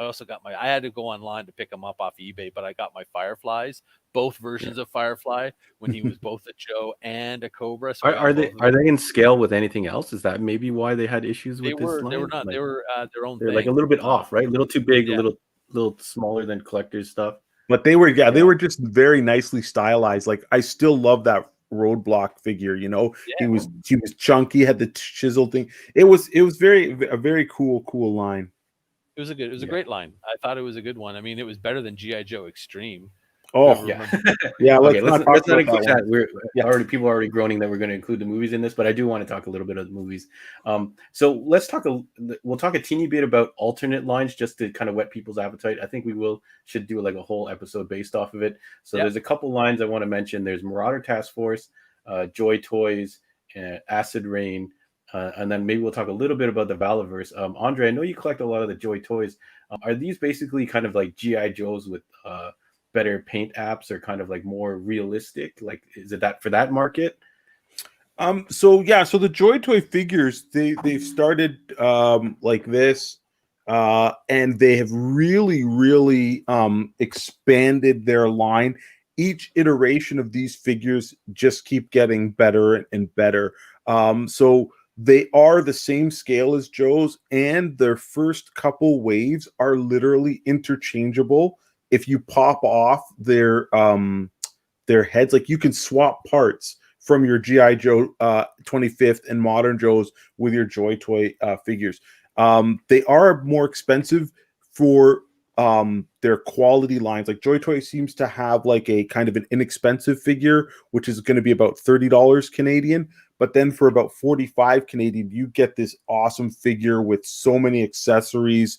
Speaker 3: had to go online to pick them up off eBay, but I got my Fireflies, both versions of Firefly when he was both a Joe and a Cobra. So
Speaker 1: are they in scale with anything else? Is that maybe why they had issues with this line?
Speaker 3: They were not. They were their own.
Speaker 1: They're like a little bit off, right? A little too big, a little little smaller than collector's stuff.
Speaker 2: But they were, they
Speaker 1: Yeah.
Speaker 2: were just very nicely stylized. Like I still love that Roadblock figure. You know, he
Speaker 3: Yeah.
Speaker 2: was chunky, had the chisel thing. It was a very cool line.
Speaker 3: It was a great line. I thought it was a good one. I mean, it was better than GI Joe Extreme.
Speaker 2: Oh
Speaker 3: Whoever
Speaker 1: Yeah.
Speaker 3: remembers-
Speaker 2: yeah,
Speaker 1: Okay,
Speaker 2: let's
Speaker 1: let's not
Speaker 2: talk
Speaker 1: include
Speaker 2: about
Speaker 1: that.
Speaker 2: that one.
Speaker 1: We're
Speaker 2: Yeah.
Speaker 1: already people are already groaning that we're going to include the movies in this, but I do want to talk a little bit of the movies. So let's talk we'll talk a teeny bit about alternate lines just to kind of whet people's appetite. I think should do like a whole episode based off of it. So
Speaker 3: Yep.
Speaker 1: there's a couple lines I want to mention. There's Marauder Task Force, Joy Toys, Acid Rain, and then maybe we'll talk a little bit about the Valaverse. Andre, I know you collect a lot of the Joy Toys. Are these basically kind of like GI Joes with better paint apps, or kind of like more realistic? Like, is it that for that market?
Speaker 2: So the Joy Toy figures, they've started like this, and they have really expanded their line. Each iteration of these figures just keep getting better and better. So they are the same scale as Joe's, and their first couple waves are literally interchangeable. If you pop off their heads, like you can swap parts from your GI Joe 25th and Modern Joes with your Joy Toy figures. They are more expensive for their quality lines. Like Joy Toy seems to have like a kind of an inexpensive figure, which is going to be about $30 Canadian. But then for about 45 Canadian, you get this awesome figure with so many accessories,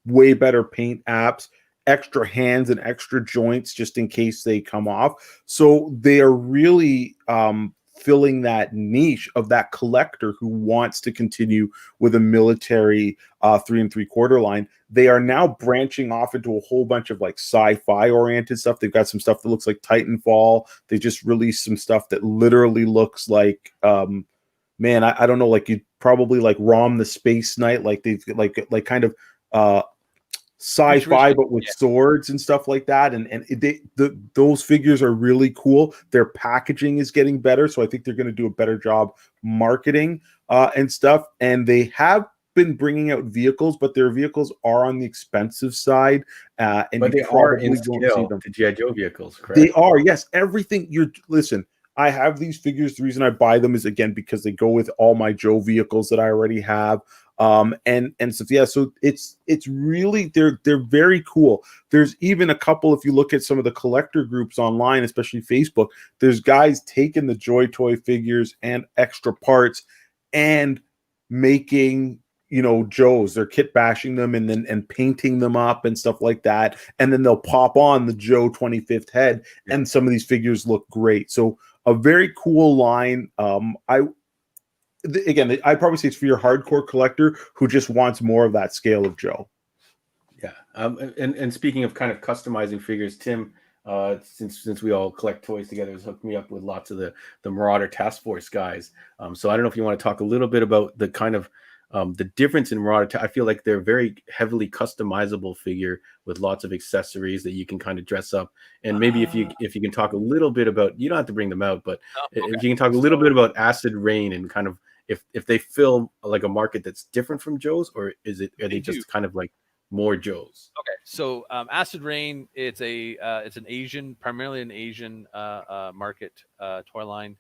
Speaker 2: way better paint apps, extra hands and extra joints just in case they come off. So they are really filling that niche of that collector who wants to continue with a military 3 3/4 line. They are now branching off into a whole bunch of like sci-fi oriented stuff. They've got some stuff that looks like Titanfall. They just released some stuff that literally looks like man, I don't know, like you probably like Rom the Space Knight, like they've like kind of sci-fi but with swords and stuff like that, and those figures are really cool. Their packaging is getting better, so I think they're going to do a better job marketing and stuff. And they have been bringing out vehicles, but their vehicles are on the expensive side, and
Speaker 1: but they are in scale to GI Joe vehicles, correct?
Speaker 2: They are, yes. Everything listen, I have these figures. The reason I buy them is again because they go with all my Joe vehicles that I already have. And so yeah, so it's really they're very cool. There's even a couple, if you look at some of the collector groups online, especially Facebook, there's guys taking the Joy Toy figures and extra parts and making, you know, Joes. They're kit bashing them and painting them up and stuff like that, and then they'll pop on the Joe 25th head, and some of these figures look great. So a very cool line. I'd probably say it's for your hardcore collector who just wants more of that scale of Joe.
Speaker 1: Yeah. And speaking of kind of customizing figures, Tim, since we all collect toys together, has hooked me up with lots of the Marauder Task Force guys. So I don't know if you want to talk a little bit about the kind of the difference in Marauder. I feel like they're very heavily customizable figure with lots of accessories that you can kind of dress up. And maybe if you can talk a little bit about, you don't have to bring them out, but if you can talk a little bit about Acid Rain and kind of if they fill like a market that's different from Joe's, or are they just kind of like more Joe's?
Speaker 3: Okay, so Acid Rain, it's primarily an Asian market toy line.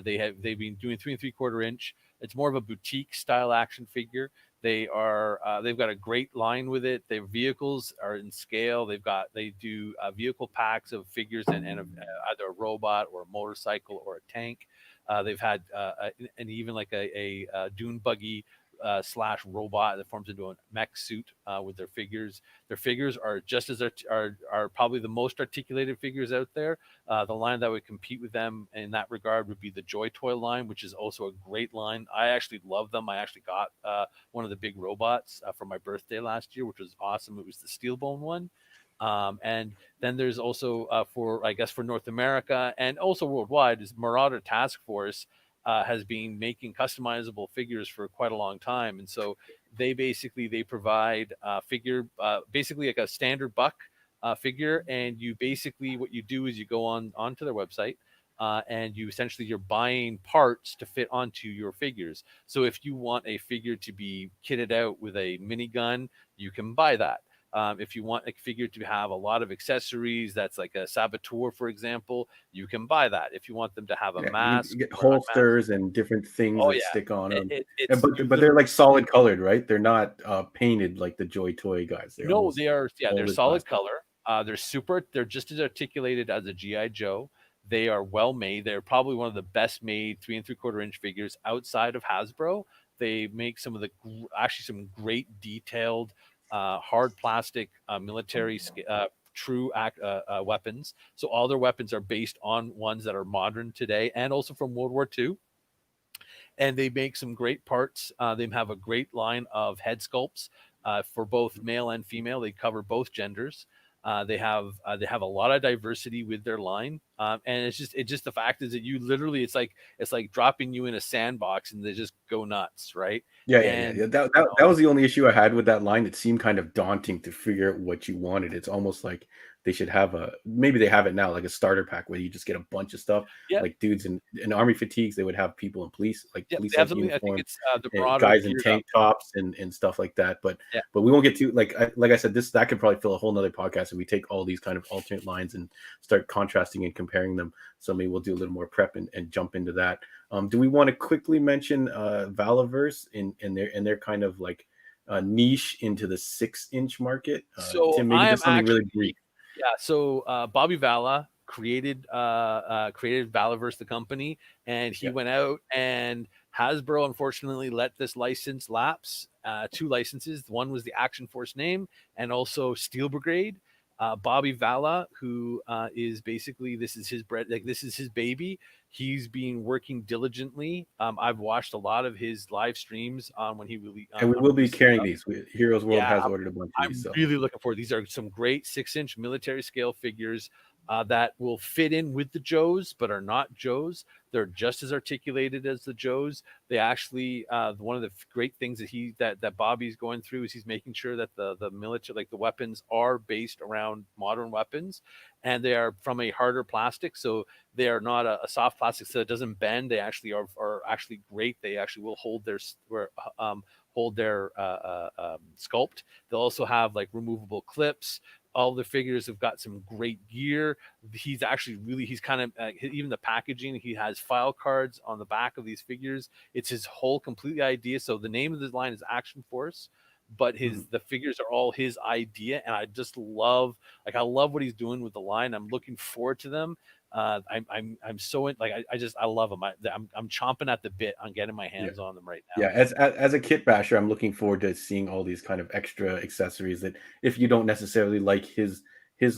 Speaker 3: They've been doing 3 3/4 inch. It's more of a boutique style action figure. They've got a great line with it. Their vehicles are in scale. They do vehicle packs of figures and either a robot or a motorcycle or a tank. They've had and even like a dune buggy slash robot that forms into a mech suit with their figures. Their figures are just as are probably the most articulated figures out there. The line that would compete with them in that regard would be the Joy Toy line, which is also a great line. I actually love them. I actually got one of the big robots for my birthday last year, which was awesome. It was the Steelbone one. And then there's also for North America and also worldwide is Marauder Task Force has been making customizable figures for quite a long time. And so they provide figure basically like a standard buck figure. And what you do is you go onto their website and you're buying parts to fit onto your figures. So if you want a figure to be kitted out with a minigun, you can buy that. If you want a figure to have a lot of accessories, that's like a saboteur, for example, you can buy that. If you want them to have a
Speaker 1: Yeah,
Speaker 3: mask
Speaker 1: you get
Speaker 3: or unmask,
Speaker 1: holsters and different things
Speaker 3: oh
Speaker 1: that
Speaker 3: yeah,
Speaker 1: stick on them.
Speaker 3: it's you
Speaker 1: But they're
Speaker 3: literally
Speaker 1: like solid colored, right? They're not painted like the Joy Toy guys. They're
Speaker 3: no,
Speaker 1: almost
Speaker 3: they are yeah, they're
Speaker 1: molded
Speaker 3: solid
Speaker 1: plastic.
Speaker 3: color. They're just as articulated as a GI Joe. They are well made. They're probably one of the best made 3 3/4 inch figures outside of Hasbro. They make some of the actually some great detailed hard plastic military true weapons. So all their weapons are based on ones that are modern today and also from World War II. And they make some great parts. They have a great line of head sculpts for both male and female. They cover both genders. They have a lot of diversity with their line, and it's just the fact is that you literally it's like dropping you in a sandbox and they just go nuts, right? And
Speaker 1: Yeah.
Speaker 3: you
Speaker 1: That
Speaker 3: know,
Speaker 1: was the only issue I had with that line. It seemed kind of daunting to figure out what you wanted. It's almost like they should have maybe they have it now, like a starter pack where you just get a bunch of stuff.
Speaker 3: yeah,
Speaker 1: Like dudes in army fatigues, they would have people in
Speaker 3: yeah,
Speaker 1: police
Speaker 3: they have
Speaker 1: like
Speaker 3: something. I think
Speaker 1: uniform,
Speaker 3: it's the Marauder
Speaker 1: guys in
Speaker 3: geared up.
Speaker 1: tank tops and stuff like that.
Speaker 3: Yeah,
Speaker 1: But we won't get to like I said, that could probably fill a whole nother podcast if we take all these kind of alternate lines and start contrasting and comparing them. So maybe we'll do a little more prep and jump into that. Do we want to quickly mention Valaverse in their kind of like niche into the 6-inch market?
Speaker 3: so
Speaker 1: Tim, maybe
Speaker 3: I am
Speaker 1: just something really brief.
Speaker 3: actually yeah. So Bobby Vala created Valaverse, the company, and he
Speaker 1: Yeah,
Speaker 3: went out and Hasbro unfortunately let this license lapse. 2 licenses. One was the Action Force name, and also Steel Brigade. Bobby Vala, who is basically this is his bread, like this is his baby. He's been working diligently. I've watched a lot of his live streams on when he really
Speaker 1: and we
Speaker 3: on
Speaker 1: will be
Speaker 3: releasing
Speaker 1: carrying
Speaker 3: stuff.
Speaker 1: these. Heroes World
Speaker 3: Yeah,
Speaker 1: has ordered a bunch of these,
Speaker 3: I'm
Speaker 1: so
Speaker 3: really looking forward. These are some great 6-inch military scale figures that will fit in with the Joes, but are not Joes. They're just as articulated as the Joes. They actually one of the great things that Bobby's going through is he's making sure that the military, like the weapons, are based around modern weapons, and they are from a harder plastic, so they are not a soft plastic, so it doesn't bend. They actually are actually great. They actually will hold their sculpt. They'll also have like removable clips. All the figures have got some great gear. He's actually he's kind of even the packaging. He has file cards on the back of these figures. It's his whole complete idea. So the name of this line is Action Force, but
Speaker 1: mhm.
Speaker 3: the figures are all his idea, and I just love I love what he's doing with the line. I'm looking forward to them. I'm so in, like I love them. I'm chomping at the bit on getting my
Speaker 1: Yeah.
Speaker 3: hands on them right
Speaker 1: Yeah,
Speaker 3: now.
Speaker 1: as a kit basher, I'm looking forward to seeing all these kind of extra accessories that if you don't necessarily like his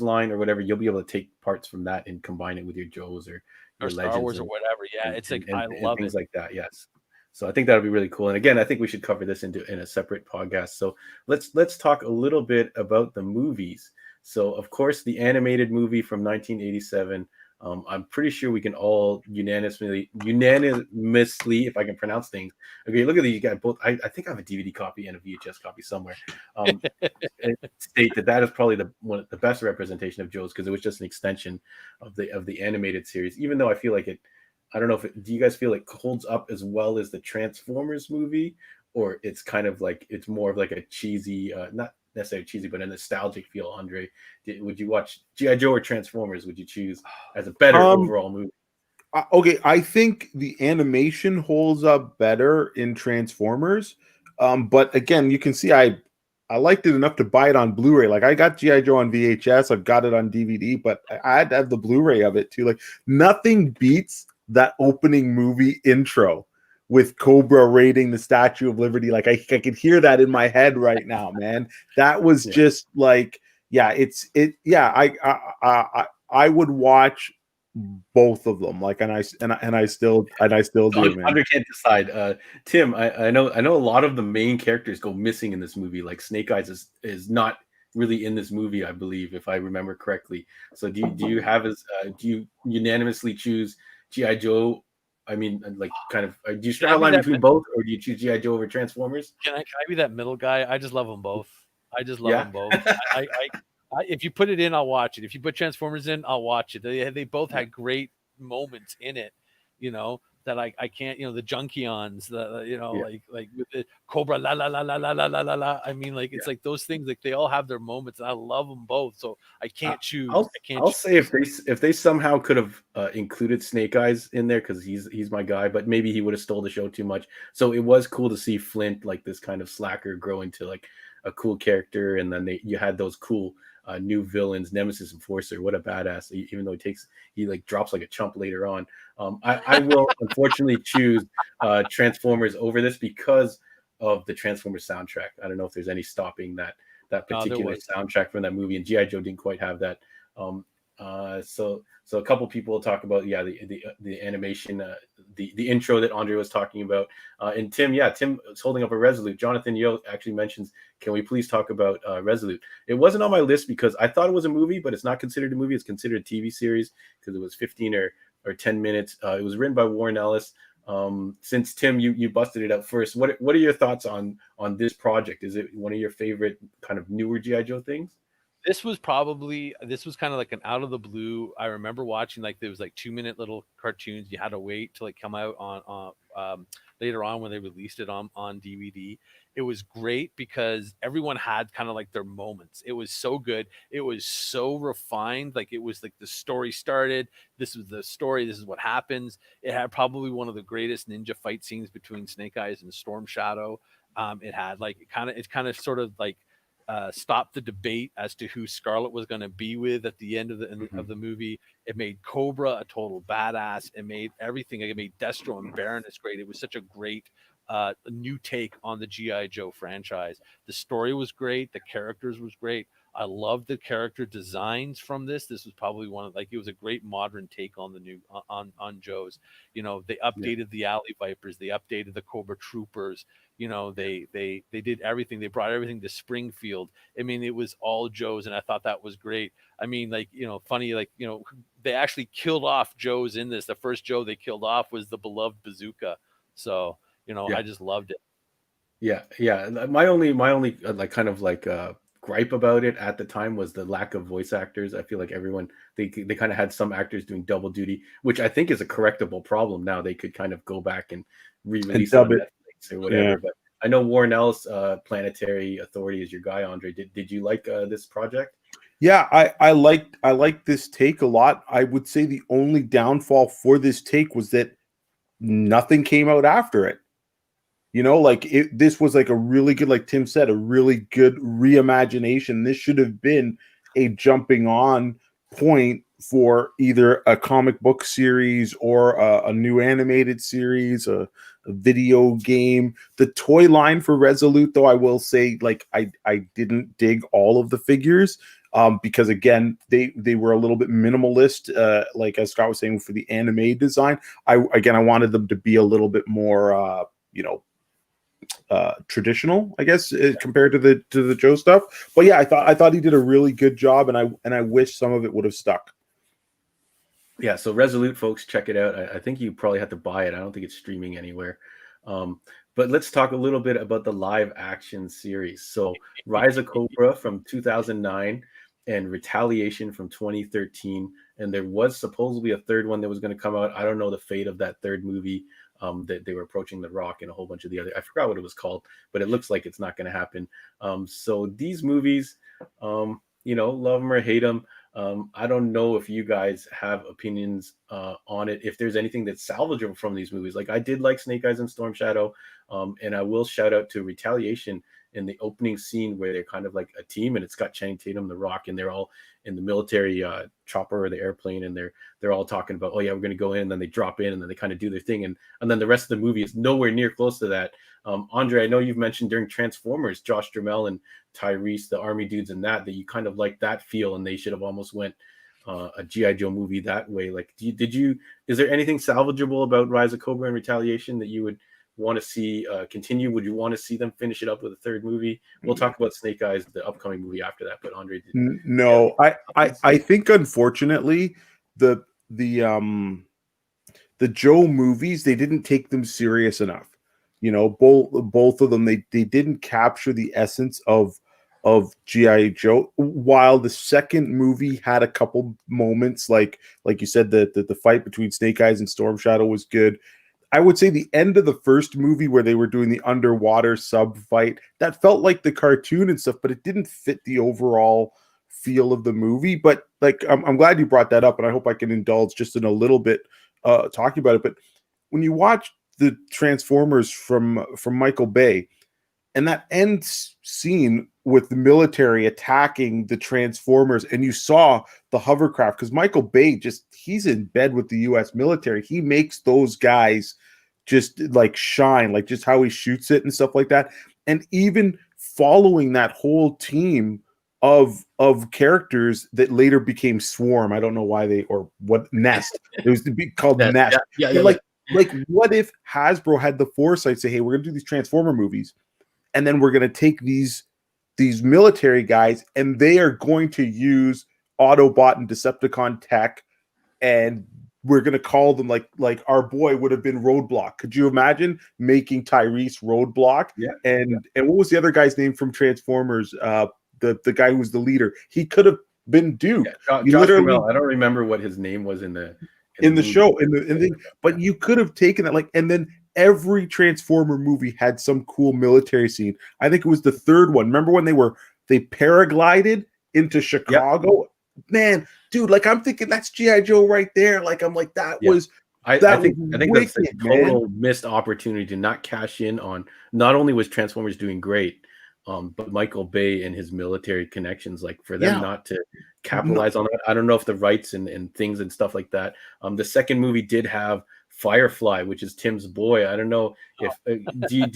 Speaker 1: line or whatever, you'll be able to take parts from that and combine it with your Joes or
Speaker 3: Or
Speaker 1: your
Speaker 3: Star
Speaker 1: Legends
Speaker 3: Wars or whatever. Yeah, it's like I
Speaker 1: and
Speaker 3: love it.
Speaker 1: things like that. Yes. So I think that would be really cool. And again, I think we should cover this in a separate podcast. So let's talk a little bit about the movies. So of course, the animated movie from 1987. I'm pretty sure we can all unanimously, if I can pronounce things. Okay, look at these guys both. I think I have a DVD copy and a VHS copy somewhere. Um, state that is probably the best representation of Joe's because it was just an extension of the animated series. Even though I feel like it, I don't know if do you guys feel it holds up as well as the Transformers movie, or it's kind of like it's more of like a cheesy, not necessarily cheesy, but a nostalgic feel. Andre, would you watch GI Joe or Transformers? Would you choose as a better
Speaker 2: Um,
Speaker 1: overall movie?
Speaker 2: okay, I think the animation holds up better in Transformers. But again, you can see I liked it enough to buy it on Blu-ray. Like I got GI Joe on VHS, I've got it on DVD, but I had to have the Blu-ray of it too. Like nothing beats that opening movie intro with Cobra raiding the Statue of Liberty. Like I could hear that in my head right now, man. That was
Speaker 1: Yeah.
Speaker 2: just like, yeah, yeah. I would watch both of them. Like, and I still do, man.
Speaker 1: Andre can't decide. Tim, I know a lot of the main characters go missing in this movie. Like Snake-eyes is not really in this movie, I believe, if I remember correctly. So do you have do you unanimously choose GI Joe? I mean, like, kind of, do you
Speaker 3: Can I
Speaker 1: straddle
Speaker 3: be
Speaker 1: line
Speaker 3: that?
Speaker 1: between both, or do you choose GI Joe over Transformers?
Speaker 3: Can I be that middle guy? I just love them both. I just love
Speaker 1: Yeah,
Speaker 3: them both. If you put it in, I'll watch it. If you put Transformers in, I'll watch it. They both
Speaker 1: yeah,
Speaker 3: had great moments in it. You know, that I can't, the Junkions, the
Speaker 1: Yeah.
Speaker 3: like with the Cobra, la la la la la la la la la. I mean, like, it's
Speaker 1: Yeah.
Speaker 3: like those things, like they all have their moments, and I love them both. So I
Speaker 1: I-
Speaker 3: can't choose.
Speaker 1: I'll
Speaker 3: I can't
Speaker 1: I'll say
Speaker 3: choose.
Speaker 1: if they somehow could have included Snake Eyes in there, because he's my guy, but maybe he would have stole the show too much. So it was cool to see Flint, like this kind of slacker, grow into like a cool character, and then you had those cool new villains, Nemesis Enforcer. What a badass! Even though he like drops like a chump later on. I will unfortunately choose Transformers over this because of the Transformers soundtrack. I don't know if there's any stopping that
Speaker 3: There
Speaker 1: particular
Speaker 3: was.
Speaker 1: soundtrack from that movie, and GI Joe didn't quite have that. So a couple people talk about the animation, the intro that Andre was talking about, and Tim is holding up a Resolute. Jonathan Yo actually mentions, can we please talk about Resolute? It wasn't on my list because I thought it was a movie, but it's not considered a movie. It's considered a TV series because it was 15 or 10 minutes. It was written by Warren Ellis. Since Tim, you busted it up first, what are your thoughts on this project? Is it one of your favorite kind of newer GI Joe things?
Speaker 3: This was kind of like an out of the blue. I remember watching, like, there was like 2-minute little cartoons. You had to wait till it come out on later on when they released it on DVD. It was great because everyone had kind of like their moments. It was so good. It was so refined. Like, it was like the story started. This was the story. This is what happens. It had probably one of the greatest ninja fight scenes between Snake-eyes and Stormshadow. It had like it kind of sort of like stopped the debate as to who Scarlet was going to be with at the end of the movie. It made Cobra a total badass. It made everything. It made Destro and Baroness great. It was such a great new take on the GI Joe franchise. The story was great. The characters was great. I loved the character designs from this. This was probably it was a great modern take on the new on Joe's. They updated the Alley Vipers. They updated the Cobra Troopers. They did everything. They brought everything to Springfield. I mean, it was all Joe's, and I thought that was great. I mean, like, funny, like, they actually killed off Joe's in this. The first Joe they killed off was the beloved Bazooka. So, I just loved it.
Speaker 1: Yeah. My only like kind of like gripe about it at the time was the lack of voice actors. I feel like everyone they kind of had some actors doing double duty, which I think is a correctable problem. Now they could kind of go back and re-release it on Netflix or whatever.
Speaker 2: Yeah.
Speaker 1: But I know Warren Ellis, Planetary Authority, is your guy, Andre. Did you like this project?
Speaker 2: Yeah, I liked this take a lot. I would say the only downfall for this take was that nothing came out after it. This was like a really good, like Tim said, a really good reimagination. This should have been a jumping on point for either a comic book series or a new animated series, a video game. The toy line for Resolute, though, I will say, like, I didn't dig all of the figures. Because again, they were a little bit minimalist, like as Scott was saying, for the anime design. I wanted them to be a little bit more, traditional, I guess, compared to the Joe stuff. But yeah, I thought he did a really good job, and I wish some of it would have stuck.
Speaker 1: Yeah, so Resolute, folks, check it out. I think you probably have to buy it. I don't think it's streaming anywhere. But let's talk a little bit about the live action series. So Rise of Cobra from 2009 and Retaliation from 2013. And there was supposedly a third one that was going to come out. I don't know the fate of that third movie. That they were approaching The Rock and a whole bunch of the other. I forgot what it was called, but it looks like it's not going to happen. So these movies, love them or hate them. I don't know if you guys have opinions on it. If there's anything that's salvageable from these movies, like I did like Snake-eyes and Stormshadow, and I will shout out to Retaliation in the opening scene where they're kind of like a team, and it's got Channing Tatum, The Rock, and they're all in the military chopper or the airplane, and they're all talking about, oh yeah, we're going to go in, and then they drop in, and then they kind of do their thing, and then the rest of the movie is nowhere near close to that. Andre, I know you've mentioned during Transformers, Josh Duhamel and Tyrese, the army dudes, and that you kind of like that feel, and they should have almost went a GI Joe movie that way. Like, is there anything salvageable about Rise of Cobra and Retaliation that you would want to see continue? Would you want to see them finish it up with a third movie? We'll talk about Snake Eyes, the upcoming movie after that. But Andre,
Speaker 2: No, I think unfortunately the Joe movies, they didn't take them serious enough. Both of them, they didn't capture the essence of GI Joe. While the second movie had a couple moments, like you said, the fight between Snake Eyes and Stormshadow was good. I would say the end of the first movie where they were doing the underwater sub fight, that felt like the cartoon and stuff, but it didn't fit the overall feel of the movie. But like, I'm glad you brought that up, and I hope I can indulge just in a little bit talking about it. But when you watch the Transformers from Michael Bay, and that end scene with the military attacking the Transformers, and you saw the hovercraft, because Michael Bay he's in bed with the US military. He makes those guys just like shine, like just how he shoots it and stuff like that. And even following that whole team of characters that later became Swarm. I don't know why or what Nest. It was to be called Nest.
Speaker 1: Yeah.
Speaker 2: Like what if Hasbro had the foresight to say, hey, we're gonna do these Transformer movies, and then we're going to take these military guys, and they are going to use Autobot and Decepticon tech, and we're going to call them like our boy would have been Roadblock. Could you imagine making Tyrese Roadblock?
Speaker 1: Yeah.
Speaker 2: And what was the other guy's name from Transformers? The guy who was the leader. He could have been Duke.
Speaker 1: Yeah, Josh Duhamel. I don't remember what his name was in the
Speaker 2: show, but you could have taken that, like, and then every Transformer movie had some cool military scene. I think it was the third one. Remember when they paraglided into Chicago? Yep. Man, dude, like I'm thinking that's G.I. Joe right there. Like I'm like I think
Speaker 1: that's a total missed opportunity to not cash in on. Not only was Transformers doing great, but Michael Bay and his military connections, like for them not to capitalize on that. I don't know if the rights and things and stuff like that. The second movie did have Firefly, which is Tim's boy. I don't know if do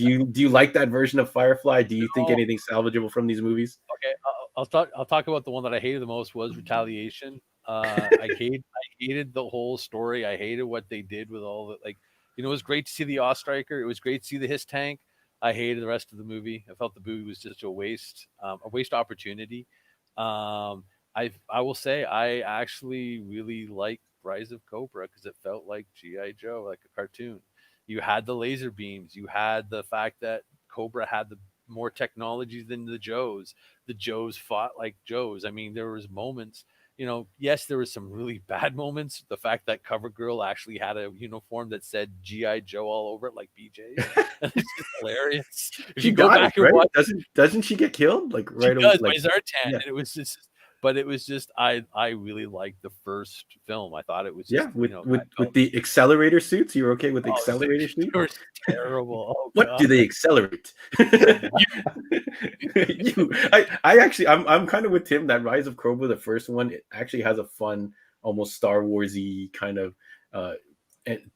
Speaker 1: you like that version of Firefly? Do you think anything's salvageable from these movies?
Speaker 3: Okay, I'll talk about the one that I hated the most was Retaliation. I hated the whole story. I hated what they did with all the, like, it was great to see the Ostriker. It was great to see the Hiss tank. I hated the rest of the movie. I felt the movie was just a waste opportunity. I will say I actually really liked Rise of Cobra because it felt like G.I. Joe, like a cartoon. You had the laser beams. You had the fact that Cobra had the more technology than the Joes. The Joes fought like Joes. I mean, there was moments, yes, there was some really bad moments. The fact that CoverGirl actually had a uniform that said G.I. Joe all over it, like BJ's. It's just hilarious. If you go back and watch,
Speaker 1: doesn't she get killed? Like right
Speaker 3: away, by Zartan. Yeah. And it was just, but it was just, I really liked the first film. I thought it was just,
Speaker 1: with the accelerator suits. You're okay with the accelerator suits?
Speaker 3: They were terrible. Oh,
Speaker 1: what do they accelerate? I'm kind of with Tim that Rise of Cobra, the first one, it actually has a fun, almost Star Warsy kind of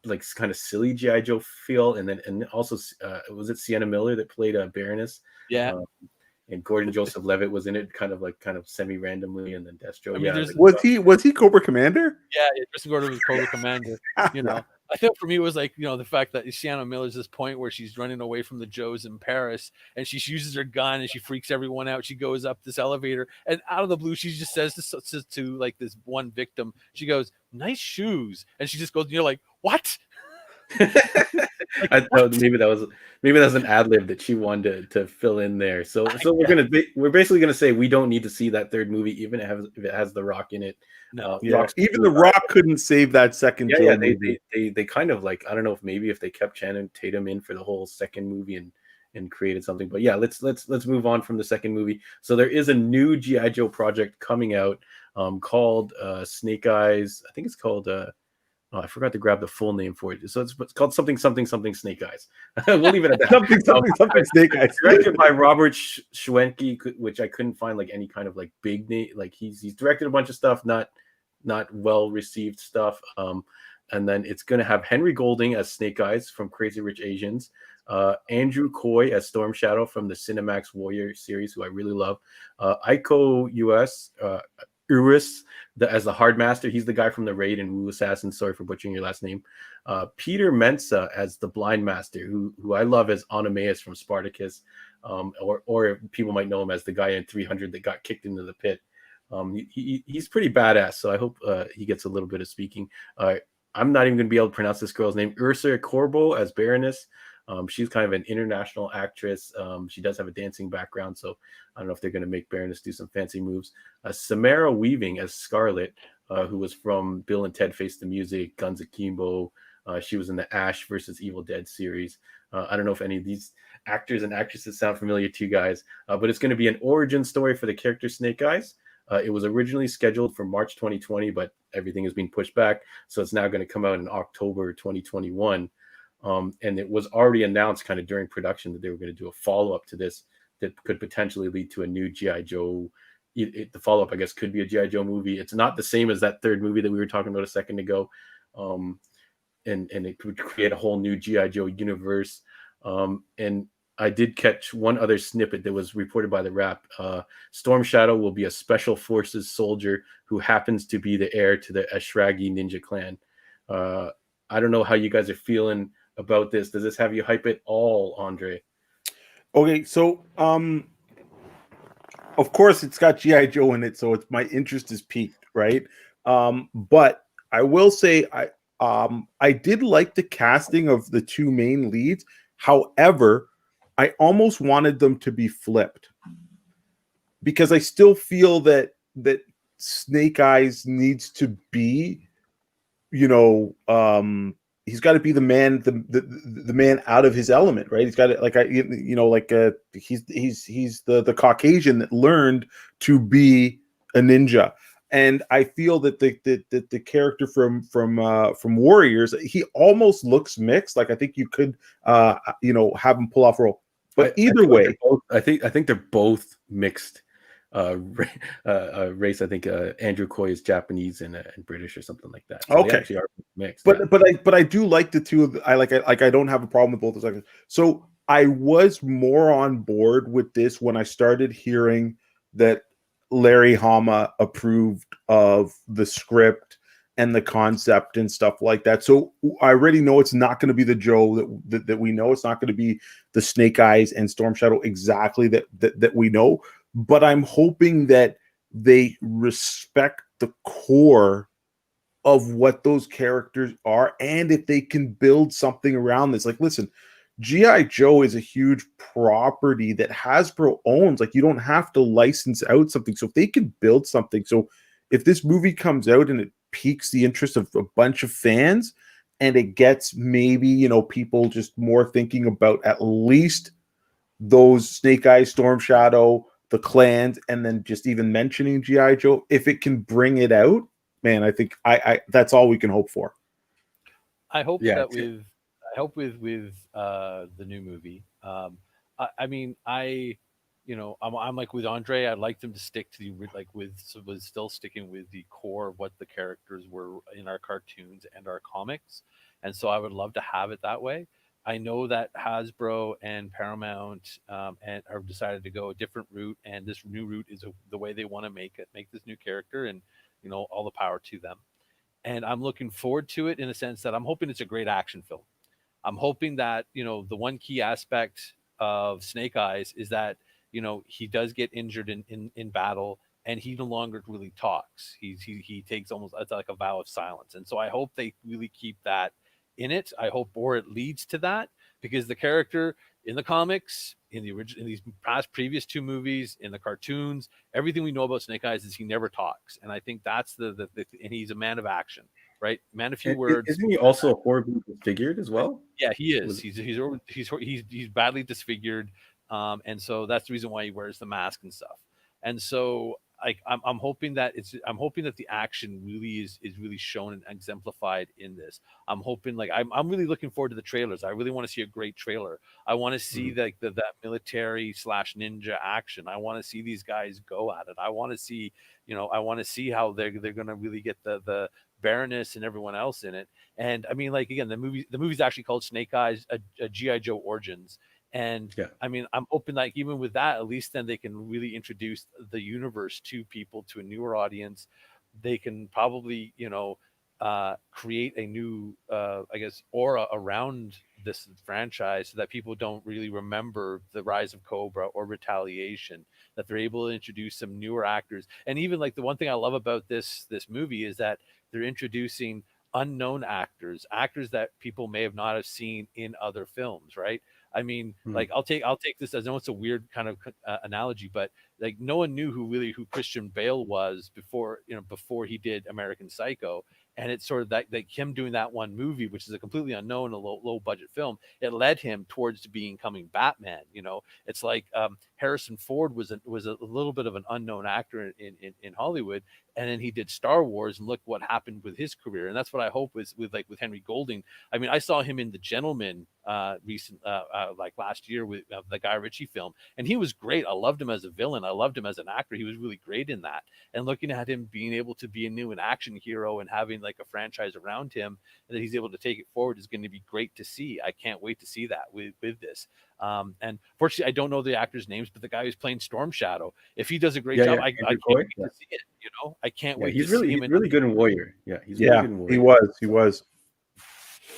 Speaker 1: like kind of silly G.I. Joe feel, and also was it Sienna Miller that played Baroness?
Speaker 3: Yeah.
Speaker 1: And Gordon Joseph Levitt was in it, kind of semi-randomly, and then Destro.
Speaker 3: I mean,
Speaker 2: was he Cobra Commander?
Speaker 3: Yeah, Tristan Gordon was Cobra Commander. I think for me it was like, the fact that Sienna Miller's this point where she's running away from the Joes in Paris, and she uses her gun and she freaks everyone out. She goes up this elevator, and out of the blue, she just says to like this one victim, she goes, "Nice shoes," and she just goes, you're like, what?
Speaker 1: I thought maybe that was an ad lib that she wanted to fill in there. So we're basically gonna say we don't need to see that third movie, even if it has The Rock in it.
Speaker 3: No,
Speaker 2: even The Rock couldn't save that second.
Speaker 1: They kind of like, I don't know if they kept Channing Tatum in for the whole second movie and created something. But yeah, let's move on from the second movie. So there is a new G.I. Joe project coming out called Snake-eyes. I think it's called I forgot to grab the full name for it. So it's called something Snake-eyes. We'll leave it at that.
Speaker 2: something Snake-eyes.
Speaker 1: Directed by Robert Schwenke, which I couldn't find like any kind of like big name. Like he's directed a bunch of stuff, not well received stuff. And then it's going to have Henry Golding as Snake-eyes from Crazy Rich Asians, Andrew Coy as Stormshadow from the Cinemax Warrior series, who I really love, Iko US Urus as the Hard Master. He's the guy from the Raid and Wu Assassin. Sorry for butchering your last name. Peter Mensa as the Blind Master, who I love as Onomaeus from Spartacus, or people might know him as the guy in 300 that got kicked into the pit. He's pretty badass, so I hope he gets a little bit of speaking. I'm not even going to be able to pronounce this girl's name. Ursula Corbo as Baroness. She's kind of an international actress. She does have a dancing background, so I don't know if they're going to make Baroness do some fancy moves. Samara Weaving as Scarlet, who was from Bill and Ted Face the Music, Guns Akimbo, She was in the Ash versus Evil Dead series. I don't know if any of these actors and actresses sound familiar to you guys, but it's going to be an origin story for the character Snake Eyes. It was originally scheduled for March 2020, but everything has been pushed back. So it's now going to come out in October 2021. And it was already announced kind of during production that they were going to do a follow-up to this that could potentially lead to a new G.I. Joe. The follow-up, I guess, could be a G.I. Joe movie. It's not the same as that third movie that we were talking about a second ago. And it could create a whole new G.I. Joe universe. And I did catch one other snippet that was reported by the Wrap. Stormshadow will be a special forces soldier who happens to be the heir to the Ashragi ninja clan. I don't know how you guys are feeling about this. Does this have you hype it all, Andre?
Speaker 2: Okay, so of course it's got G.I. Joe in it, so it's my interest is piqued, right? But I will say I did like the casting of the two main leads. However, I almost wanted them to be flipped because I still feel that Snake Eyes needs to be, you know, he's got to be the man, the man out of his element, right? He's got to, like, he's the Caucasian that learned to be a ninja. And I feel that the character from Warriors, he almost looks mixed. Like, I think you could have him pull off a role. But either way,
Speaker 1: I think they're both mixed race. I think Andrew Coy is Japanese and British or something like that. So
Speaker 2: okay,
Speaker 1: they actually are mixed.
Speaker 2: But I do like the two of the, I don't have a problem with both of those. So I was more on board with this when I started hearing that Larry Hama approved of the script and the concept and stuff like that. So I already know it's not going to be the Joe that we know. It's not going to be the Snake Eyes and Stormshadow exactly that we know. But I'm hoping that they respect the core of what those characters are, and if they can build something around this. Like, listen, G.I. Joe is a huge property that Hasbro owns. Like, you don't have to license out something. So if they can build something, so if this movie comes out and it piques the interest of a bunch of fans, and it gets maybe, people just more thinking about at least those Snake Eyes, Stormshadow, the clans, and then just even mentioning G.I. Joe, if it can bring it out, man, I think I that's all we can hope for.
Speaker 3: I hope that with the new movie. I'm like with Andre. I'd like them to stick to was still sticking with the core of what the characters were in our cartoons and our comics, and so I would love to have it that way. I know that Hasbro and Paramount and have decided to go a different route, and this new route is the way they want to make this new character, and all the power to them. And I'm looking forward to it in the sense that I'm hoping it's a great action film. I'm hoping that the one key aspect of Snake Eyes is that he does get injured in battle, and he no longer really talks. He takes almost, it's like a vow of silence, and so I hope they really keep that in it. I hope, or it leads to that, because the character in the comics, in these previous two movies, in the cartoons, everything we know about Snake Eyes is he never talks, and I think that's and he's a man of action, right? Man of few words.
Speaker 1: Isn't he also horribly disfigured as well?
Speaker 3: Yeah, he is. He's badly disfigured, and so that's the reason why he wears the mask and stuff. And so I'm hoping that the action really is really shown and exemplified in this. I'm hoping, I'm really looking forward to the trailers. I really want to see a great trailer. I want to see that military / ninja action. I want to see these guys go at it. I want to see how they're going to really get the Baroness and everyone else in it. And I mean, again, the movie's actually called Snake Eyes, a G.I. Joe Origins. And yeah. I mean, I'm hoping even with that, at least then they can really introduce the universe to people, to a newer audience. They can probably, create a new, aura around this franchise, so that people don't really remember the rise of Cobra or Retaliation, that they're able to introduce some newer actors. And even the one thing I love about this movie is that they're introducing unknown actors that people may have not have seen in other films, right? I mean,
Speaker 1: Hmm.
Speaker 3: like I'll take this. I know it's a weird kind of analogy, but like no one knew who Christian Bale was before he did American Psycho. And it's sort of that, like him doing that one movie, which is a completely unknown, a low budget film. It led him towards becoming Batman. It's like Harrison Ford was a little bit of an unknown actor in Hollywood, and then he did Star Wars, and look what happened with his career. And that's what I hope with Henry Golding. I mean, I saw him in The Gentleman like last year with the Guy Ritchie film, and he was great. I loved him as a villain. I loved him as an actor. He was really great in that. And looking at him being able to be a new an action hero and having like a franchise around him, and that he's able to take it forward is going to be great to see. I can't wait to see that with this. And fortunately, I don't know the actors' names, but the guy who's playing Stormshadow, if he does a great job, I can't wait to see it. I can't wait to see him.
Speaker 1: He's really good in Warrior. Yeah, he's really good in Warrior.
Speaker 2: He was.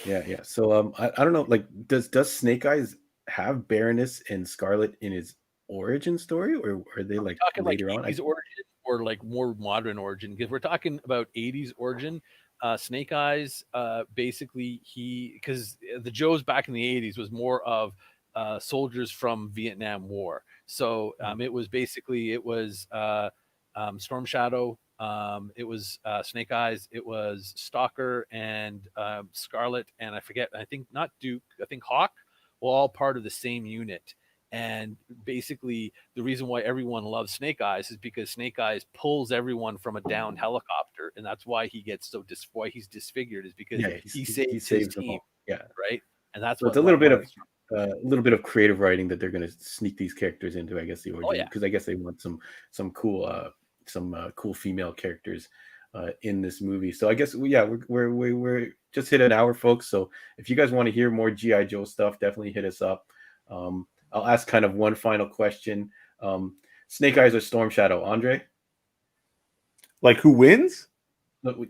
Speaker 1: Yeah. So I don't know. Like, does Snake-eyes have Baroness and Scarlet in his origin story, or are they like later on?
Speaker 3: His origin or like more modern origin? Because we're talking about 80s origin. Snake-eyes, basically because the Joes back in the 80s was more of soldiers from Vietnam War. So it was Stormshadow, it was Snake-eyes, it was Stalker and Scarlet, and I think not Duke, I think Hawk, were all part of the same unit. And basically, the reason why everyone loves Snake-eyes is because Snake-eyes pulls everyone from a downed helicopter, and that's why he gets why he's disfigured, is because he saves his team.
Speaker 1: Yeah,
Speaker 3: right. And that's
Speaker 1: it's a little bit of creative writing that they're going to sneak these characters into. I guess the origin, because I guess they want some cool female characters in this movie. So I guess we're just hit an hour, folks. So if you guys want to hear more GI Joe stuff, definitely hit us up. I'll ask kind of one final question. Snake-eyes or Stormshadow, Andre?
Speaker 2: Like who wins?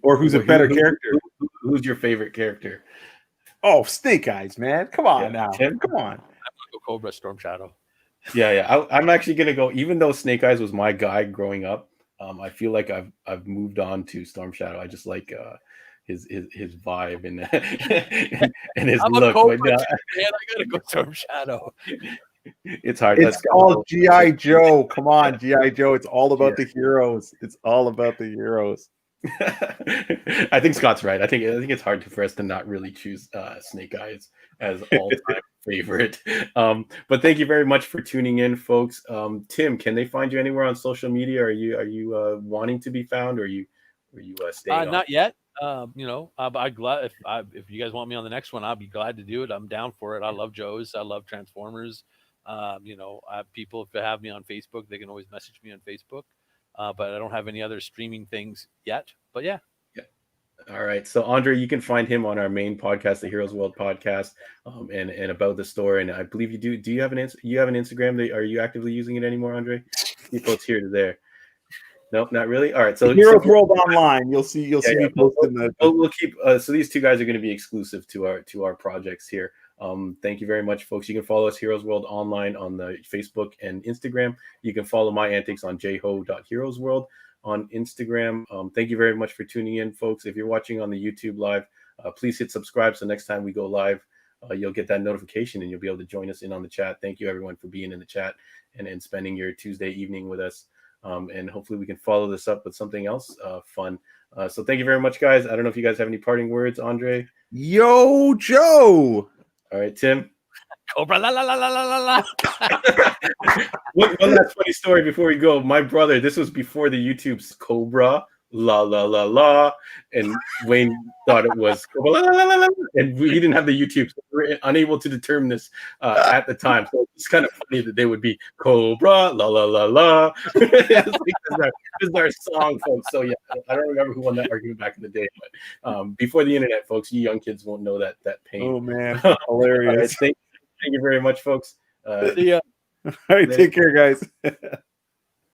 Speaker 2: Or who's a better character?
Speaker 1: Who's your favorite character?
Speaker 2: Oh, Snake-eyes, man. Come on now.
Speaker 1: Tim?
Speaker 2: Come on.
Speaker 3: I'm going to go Cobra, Stormshadow.
Speaker 1: Yeah. I'm actually going to go, even though Snake-eyes was my guy growing up, I feel like I've moved on to Stormshadow. I just like his vibe and his look.
Speaker 3: Cobra, man, I gotta go Stormshadow.
Speaker 1: It's hard.
Speaker 2: It's all GI Joe. Come on, GI Joe. It's all about the heroes. It's all about the heroes.
Speaker 1: I think Scott's right. I think it's hard for us to not really choose Snake-eyes as all-time favorite. But thank you very much for tuning in, folks. Tim, can they find you anywhere on social media? Are you wanting to be found, or are you staying?
Speaker 3: Not yet. But I'm glad if you guys want me on the next one, I'll be glad to do it. I'm down for it. I love Joe's. I love Transformers. People, if they have me on Facebook, they can always message me on Facebook. But I don't have any other streaming things yet. But yeah.
Speaker 1: All right. So Andre, you can find him on our main podcast, the Heroes World podcast, and about the store. And I believe you do. Do you have an Instagram? Are you actively using it anymore, Andre? People, it's here to there. Nope, not really. All right, so
Speaker 2: Heroes World Online, you'll see me posting the.
Speaker 1: We'll keep. So these two guys are going to be exclusive to our projects here. Thank you very much, folks. You can follow us Heroes World Online on the Facebook and Instagram. You can follow my antics on jho.heroesworld on Instagram. Thank you very much for tuning in, folks. If you're watching on the YouTube live, please hit subscribe. So next time we go live, you'll get that notification and you'll be able to join us in on the chat. Thank you, everyone, for being in the chat and spending your Tuesday evening with us. And hopefully we can follow this up with something else fun. So thank you very much, guys. I don't know if you guys have any parting words, Andre.
Speaker 2: Yo, Joe.
Speaker 1: All right, Tim.
Speaker 3: Cobra, la la la la la la la.
Speaker 1: One last funny story before we go. My brother, this was before the YouTube's Cobra, la la la la, and Wayne thought it was Cobra, la la la la, and we didn't have the YouTube, so we were unable to determine this at the time. So it's kind of funny that they would be Cobra, la la la la. This is our song, folks. So yeah, I don't remember who won that argument back in the day, but before the internet, folks, you young kids won't know that pain.
Speaker 2: Oh man, hilarious.
Speaker 1: Thank you very much, folks.
Speaker 2: Yeah. All right, take care, guys.